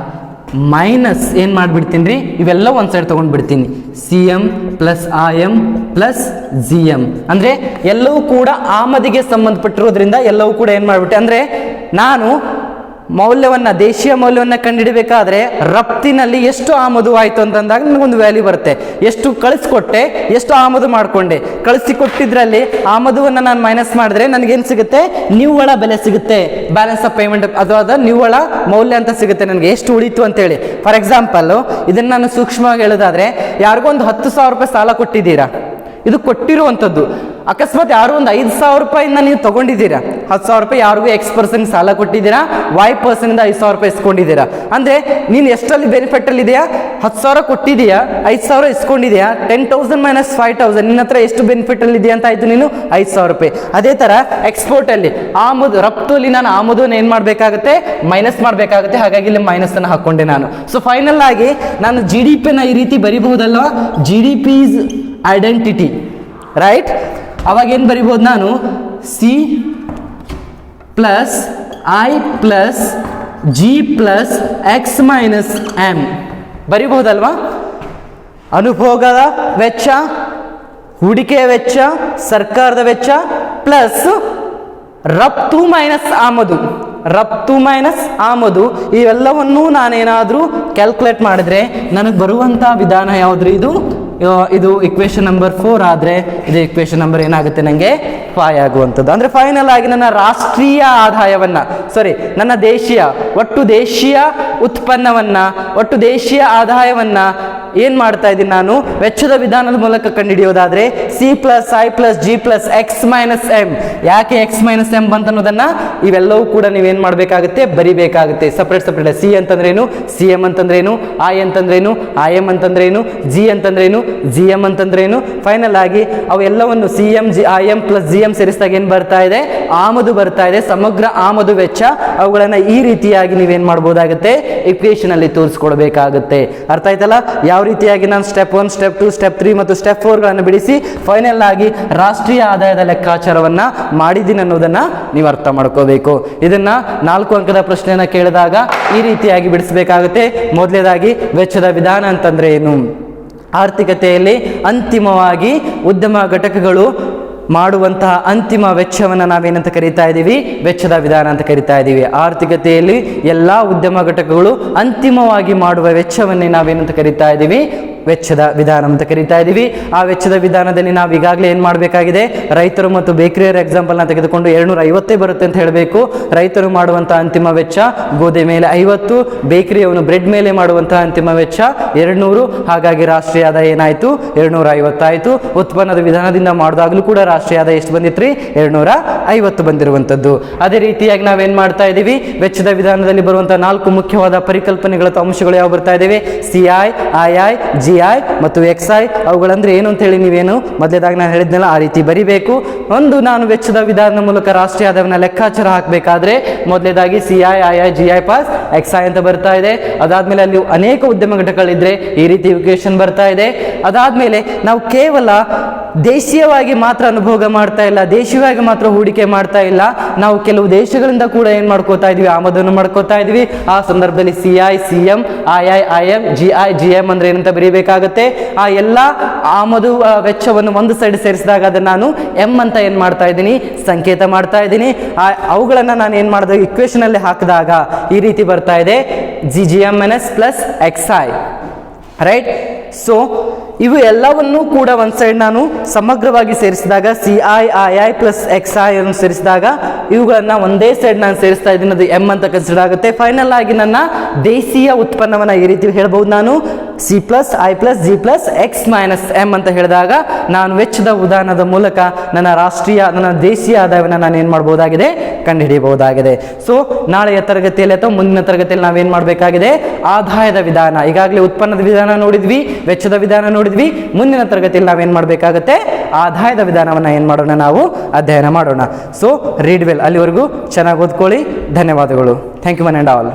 minus ಏನು ಮಾಡಿಬಿಡ್ತೀನಿ ರೀ, ಇವೆಲ್ಲ ಒಂದು ಸೈಡ್ ತೊಗೊಂಡ್ಬಿಡ್ತೀನಿ. C M plus I M plus G M ಅಂದರೆ ಎಲ್ಲವೂ ಕೂಡ ಆಮದಿಗೆ ಸಂಬಂಧಪಟ್ಟಿರೋದ್ರಿಂದ ಎಲ್ಲವೂ ಕೂಡ ಏನು ಮಾಡಿಬಿಟ್ಟೆ ಅಂದರೆ ನಾನು ಮೌಲ್ಯವನ್ನು, ದೇಶೀಯ ಮೌಲ್ಯವನ್ನು ಕಂಡುಹಿಡಬೇಕಾದ್ರೆ ರಫ್ತಿನಲ್ಲಿ ಎಷ್ಟು ಆಮದು ಆಯಿತು ಅಂತಂದಾಗ ನನಗೊಂದು ವ್ಯಾಲ್ಯೂ ಬರುತ್ತೆ. ಎಷ್ಟು ಕಳಿಸ್ಕೊಟ್ಟೆ, ಎಷ್ಟು ಆಮದು ಮಾಡಿಕೊಂಡೆ, ಕಳಿಸಿಕೊಟ್ಟಿದ್ರಲ್ಲಿ ಆಮದುವನ್ನು ನಾನು ಮೈನಸ್ ಮಾಡಿದ್ರೆ ನನಗೇನು ಸಿಗುತ್ತೆ, ನಿವ್ವಳ ಬೆಲೆ ಸಿಗುತ್ತೆ, ಬ್ಯಾಲೆನ್ಸ್ ಆಫ್ ಪೇಮೆಂಟ್ ಅಥವಾ ನಿವ್ವಳ ಮೌಲ್ಯ ಅಂತ ಸಿಗುತ್ತೆ ನನಗೆ, ಎಷ್ಟು ಉಳಿತು ಅಂತೇಳಿ. ಫಾರ್ ಎಕ್ಸಾಂಪಲ್ಲು ಇದನ್ನು ನಾನು ಸೂಕ್ಷ್ಮವಾಗಿ ಹೇಳೋದಾದರೆ, ಯಾರಿಗೋ ಒಂದು 10,000 ರೂಪಾಯಿ ಸಾಲ ಕೊಟ್ಟಿದ್ದೀರಾ, ಇದು ಕೊಟ್ಟಿರುವಂಥದ್ದು. ಅಕಸ್ಮಾತ್ ಯಾರು ಒಂದು 5,000 ರೂಪಾಯಿಂದ ನೀವು ತೊಗೊಂಡಿದ್ದೀರಾ, 10,000 ರೂಪಾಯಿ ಯಾರಿಗೂ X% ಸಾಲ ಕೊಟ್ಟಿದ್ದೀರಾ, Y% 5,000 ರೂಪಾಯಿ ಇಸ್ಕೊಂಡಿದ್ದೀರಾ. ಅಂದರೆ ನೀನು ಎಷ್ಟರಲ್ಲಿ ಬೆನಿಫಿಟಲ್ಲಿ ಇದೆಯಾ, 10,000 ಕೊಟ್ಟಿದೆಯಾ, 5,000 ಇಸ್ಕೊಂಡಿದೆಯಾ, 10,000 ಮೈನಸ್ 5,000 ನಿನ್ನ ಹತ್ರ ಎಷ್ಟು ಬೆನಿಫಿಟಲ್ಲಿ ಇದೆಯಾ ಅಂತ ಆಯಿತು, ನೀನು 5,000 ರೂಪಾಯಿ. ಅದೇ ಥರ ಎಕ್ಸ್ಪೋರ್ಟಲ್ಲಿ ಆಮದು, ರಫ್ತುಲಿ ನಾನು ಆಮದುವನ್ನು ಏನು ಮಾಡಬೇಕಾಗುತ್ತೆ, ಮೈನಸ್ ಮಾಡಬೇಕಾಗುತ್ತೆ. ಹಾಗಾಗಿ ಇಲ್ಲಿ ಮೈನಸನ್ನು ಹಾಕ್ಕೊಂಡೆ ನಾನು. ಸೊ ಫೈನಲ್ ಆಗಿ ನಾನು ಜಿ ಡಿ ಪಿನ ಈ ರೀತಿ ಬರಿಬಹುದಲ್ವಾ, G D P is identity, right. ಅವಾಗ ಏನು ಬರಿಬೋದು ನಾನು, C plus I plus G plus X minus M ಬರಿಬಹುದಲ್ವಾ. ಅನುಭೋಗದ ವೆಚ್ಚ, ಹೂಡಿಕೆಯ ವೆಚ್ಚ, ಸರ್ಕಾರದ ವೆಚ್ಚ ಪ್ಲಸ್ ರಫ್ತು ಮೈನಸ್ ಆಮದು, ರಫ್ತು ಮೈನಸ್ ಆಮದು, ಇವೆಲ್ಲವನ್ನೂ ನಾನೇನಾದರೂ ಕ್ಯಾಲ್ಕುಲೇಟ್ ಮಾಡಿದ್ರೆ ನನಗೆ ಬರುವಂಥ ವಿಧಾನ ಯಾವುದ್ರಿ, ಇದು ಇಕ್ವೇಷನ್ ನಂಬರ್ 4 ಆದರೆ ಇದು ಇಕ್ವೇಷನ್ ನಂಬರ್ ಏನಾಗುತ್ತೆ, ನನಗೆ 5 ಆಗುವಂಥದ್ದು. ಅಂದರೆ ಫೈನಲ್ ಆಗಿ ನನ್ನ ರಾಷ್ಟ್ರೀಯ ಆದಾಯವನ್ನು, ನನ್ನ ಒಟ್ಟು ದೇಶೀಯ ಉತ್ಪನ್ನವನ್ನು, ಒಟ್ಟು ದೇಶೀಯ ಆದಾಯವನ್ನು ಏನು ಮಾಡ್ತಾ ಇದ್ದೀನಿ ನಾನು, ವೆಚ್ಚದ ವಿಧಾನದ ಮೂಲಕ ಕಂಡುಹಿಡಿಯೋದಾದರೆ C plus I plus G plus X minus M. ಯಾಕೆ ಎಕ್ಸ್ ಮೈನಸ್ ಎಮ್ ಬಂತ ಅನ್ನೋದನ್ನು ಇವೆಲ್ಲವೂ ಕೂಡ ನೀವೇನು ಮಾಡಬೇಕಾಗುತ್ತೆ, ಬರಿಬೇಕಾಗುತ್ತೆ ಸಪ್ರೇಟ್. ಸಿ ಅಂತಂದ್ರೇನು, ಸಿ ಎಮ್ ಅಂತಂದ್ರೇನು, ಐ ಅಂತಂದ್ರೇನು, ಐ ಎಮ್ ಅಂತಂದ್ರೇನು, ಜಿ ಅಂತಂದ್ರೇನು, ಜಿ ಎಮ್ ಅಂತಂದ್ರೇನು. ಫೈನಲ್ ಆಗಿ ಅವೆಲ್ಲವನ್ನು C M I M plus G M ಸೇರಿಸಿದಾಗ ಏನು ಬರ್ತಾ ಇದೆ, ಆಮದು ಬರ್ತಾ ಇದೆ, ಸಮಗ್ರ ಆಮದು ವೆಚ್ಚ. ಅವುಗಳನ್ನು ಈ ರೀತಿಯಾಗಿ ನೀವೇನು ಮಾಡ್ಬೋದಾಗುತ್ತೆ, ಇಕ್ವೇಷನ್ ಅಲ್ಲಿ ತೋರಿಸ್ಕೊಡ್ಬೇಕಾಗುತ್ತೆ. ಅರ್ಥ ಆಯ್ತಲ್ಲ, ಯಾವ ರೀತಿಯಾಗಿ ನಾನು ಸ್ಟೆಪ್ 1, ಸ್ಟೆಪ್ 2, ಸ್ಟೆಪ್ 3 ಮತ್ತು ಸ್ಟೆಪ್ 4ಗಳನ್ನು ಬಿಡಿಸಿ ಫೈನಲ್ ಆಗಿ ರಾಷ್ಟ್ರೀಯ ಆದಾಯದ ಲೆಕ್ಕಾಚಾರವನ್ನು ಮಾಡಿದ್ದೀನಿ ಅನ್ನೋದನ್ನು ನೀವು ಅರ್ಥ ಮಾಡ್ಕೋಬೇಕು. ಇದನ್ನು 4 ಅಂಕದ ಪ್ರಶ್ನೆಯನ್ನು ಕೇಳಿದಾಗ ಈ ರೀತಿಯಾಗಿ ಬಿಡಿಸಬೇಕಾಗುತ್ತೆ. ಮೊದಲನೇದಾಗಿ ವೆಚ್ಚದ ವಿಧಾನ ಅಂತಂದ್ರೆ ಏನು, ಆರ್ಥಿಕತೆಯಲ್ಲಿ ಅಂತಿಮವಾಗಿ ಉದ್ಯಮ ಘಟಕಗಳು ಮಾಡುವಂತಹ ಅಂತಿಮ ವೆಚ್ಚವನ್ನು ನಾವೇನಂತ ಕರಿತಾ ಇದ್ದೀವಿ, ವೆಚ್ಚದ ವಿಧಾನ ಅಂತ ಕರಿತಾ ಇದ್ದೀವಿ. ಆರ್ಥಿಕತೆಯಲ್ಲಿ ಎಲ್ಲ ಉದ್ಯಮ ಘಟಕಗಳು ಅಂತಿಮವಾಗಿ ಮಾಡುವ ವೆಚ್ಚವನ್ನೇ ನಾವೇನಂತ ಕರಿತಾ ಇದ್ದೀವಿ, ವೆಚ್ಚದ ವಿಧಾನ ಅಂತ ಕರಿತಾ ಇದ್ದೀವಿ. ಆ ವೆಚ್ಚದ ವಿಧಾನದಲ್ಲಿ ನಾವು ಈಗಾಗಲೇ ಏನು ಮಾಡಬೇಕಾಗಿದೆ, ರೈತರು ಮತ್ತು ಬೇಕರಿಯರ ಎಕ್ಸಾಂಪಲ್ನ ತೆಗೆದುಕೊಂಡು 250 ಬರುತ್ತೆ ಅಂತ ಹೇಳಬೇಕು. ರೈತರು ಮಾಡುವಂಥ ಅಂತಿಮ ವೆಚ್ಚ ಗೋಧಿ ಮೇಲೆ 50, ಬೇಕರಿಯವನು ಬ್ರೆಡ್ ಮೇಲೆ ಮಾಡುವಂತಹ ಅಂತಿಮ ವೆಚ್ಚ 200. ಹಾಗಾಗಿ ರಾಷ್ಟ್ರೀಯ ಆದಾಯ ಏನಾಯಿತು, 250 ಆಯಿತು. ಉತ್ಪನ್ನದ ವಿಧಾನದಿಂದ ಮಾಡಿದಾಗಲೂ ಕೂಡ ರಾಷ್ಟ್ರೀಯ ಆದಾಯ ಎಷ್ಟು ಬಂದಿತ್ತು ರೀ, 250 ಬಂದಿರುವಂಥದ್ದು. ಅದೇ ರೀತಿಯಾಗಿ ನಾವೇನು ಮಾಡ್ತಾ ಇದ್ದೀವಿ, ವೆಚ್ಚದ ವಿಧಾನದಲ್ಲಿ ಬರುವಂಥ 4 ಮುಖ್ಯವಾದ ಪರಿಕಲ್ಪನೆಗಳ ಅಂಶಗಳು ಯಾವ ಬರ್ತಾ ಇದ್ದೇವೆ, C I, I I, G I ಮತ್ತು ಎಕ್ಸ್ ಐ. ಅವುಗಳಂದ್ರೆ ಏನು ಅಂತ ಹೇಳಿ ನೀವೇನು ಮೊದಲೇದಾಗಿ ನಾನು ಹೇಳಿದ್ನಲ್ಲ ಆ ರೀತಿ ಬರಿಬೇಕು. ಒಂದು ನಾನು ವೆಚ್ಚದ ವಿಧಾನದ ಮೂಲಕ ರಾಷ್ಟ್ರೀಯ ಆದಾಯವನ್ನು ಲೆಕ್ಕಾಚಾರ ಹಾಕಬೇಕಾದ್ರೆ ಮೊದಲೇದಾಗಿ C I, I I, G I plus X I ಅಂತ ಬರ್ತಾ ಇದೆ. ಅದಾದ್ಮೇಲೆ ಅಲ್ಲಿ ಅನೇಕ ಉದ್ಯಮ ಘಟಕಗಳಿದ್ರೆ ಈ ರೀತಿ ಇಕ್ವೇಷನ್ ಬರ್ತಾ ಇದೆ. ಅದಾದ್ಮೇಲೆ ನಾವು ಕೇವಲ ದೇಶೀಯವಾಗಿ ಮಾತ್ರ ಅನುಭೋಗ ಮಾಡ್ತಾ ಇಲ್ಲ, ದೇಶೀಯವಾಗಿ ಮಾತ್ರ ಹೂಡಿಕೆ ಮಾಡ್ತಾ ಇಲ್ಲ, ನಾವು ಕೆಲವು ದೇಶಗಳಿಂದ ಕೂಡ ಏನು ಮಾಡ್ಕೋತಾ ಇದೀವಿ, ಆಮದನ್ನು ಮಾಡ್ಕೋತಾ ಇದೀವಿ. ಆ ಸಂದರ್ಭದಲ್ಲಿ C I, C M, I I, I M, G I, G M ಅಂದ್ರೆ ಏನಂತ ಬರೀಬೇಕಾಗತ್ತೆ. ಆ ಎಲ್ಲ ಆಮದು ವೆಚ್ಚವನ್ನು ಒಂದು ಸೈಡ್ ಸೇರಿಸಿದಾಗ ಅದನ್ನು ನಾನು ಎಂ ಅಂತ ಏನು ಮಾಡ್ತಾ ಇದ್ದೀನಿ, ಸಂಕೇತ ಮಾಡ್ತಾ ಇದ್ದೀನಿ. ಅವುಗಳನ್ನು ನಾನು ಏನು ಮಾಡಿದೆ, ಇಕ್ವೇಷನ್ ಅಲ್ಲಿ ಹಾಕಿದಾಗ ಈ ರೀತಿ ಬರ್ತಾ ಇದೆ, G G M N S plus X I, right. So ಇವು ಎಲ್ಲವನ್ನೂ ಕೂಡ ಒಂದು ಸೈಡ್ ನಾನು ಸಮಗ್ರವಾಗಿ ಸೇರಿಸಿದಾಗ C I, I I plus X I ಅನ್ನು ಸೇರಿಸಿದಾಗ ಇವುಗಳನ್ನು ಒಂದೇ ಸೈಡ್ ನಾನು ಸೇರಿಸ್ತಾ ಇದ್ದೀನಿ, ಅದು ಎಮ್ ಅಂತ ಕನ್ಸಿಡರ್ ಆಗುತ್ತೆ. ಫೈನಲ್ ಆಗಿ ನನ್ನ ದೇಶೀಯ ಉತ್ಪನ್ನವನ್ನು ಈ ರೀತಿ ಹೇಳ್ಬೋದು ನಾನು, C plus I plus G plus X minus M ಅಂತ ಹೇಳಿದಾಗ ನಾನು ವೆಚ್ಚದ ವಿಧಾನದ ಮೂಲಕ ನನ್ನ ದೇಶೀಯ ಆದಾಯವನ್ನು ನಾನು ಏನು ಮಾಡ್ಬೋದಾಗಿದೆ, ಕಂಡುಹಿಡಿಯಬಹುದಾಗಿದೆ. ಸೊ ನಾಳೆಯ ತರಗತಿಯಲ್ಲಿ ಅಥವಾ ಮುಂದಿನ ತರಗತಿಯಲ್ಲಿ ನಾವೇನು ಮಾಡಬೇಕಾಗಿದೆ, ಆದಾಯದ ವಿಧಾನ, ಈಗಾಗಲೇ ಉತ್ಪನ್ನದ ವಿಧಾನ ನೋಡಿದ್ವಿ, ವೆಚ್ಚದ ವಿಧಾನ ನೋಡಿದ್ವಿ. ಮುಂದಿನ ತರಗತಿಯಲ್ಲಿ ನಾವೇನು ಮಾಡಬೇಕಾಗತ್ತೆ, ಆದಾಯದ ವಿಧಾನವನ್ನು ಏನು ಮಾಡೋಣ, ನಾವು ಅಧ್ಯಯನ ಮಾಡೋಣ. ಸೊ ರೀಡ್ ವೆಲ್, ಅಲ್ಲಿವರೆಗೂ ಚೆನ್ನಾಗಿ ಓದ್ಕೊಳ್ಳಿ. ಧನ್ಯವಾದಗಳು. Thank you one and all.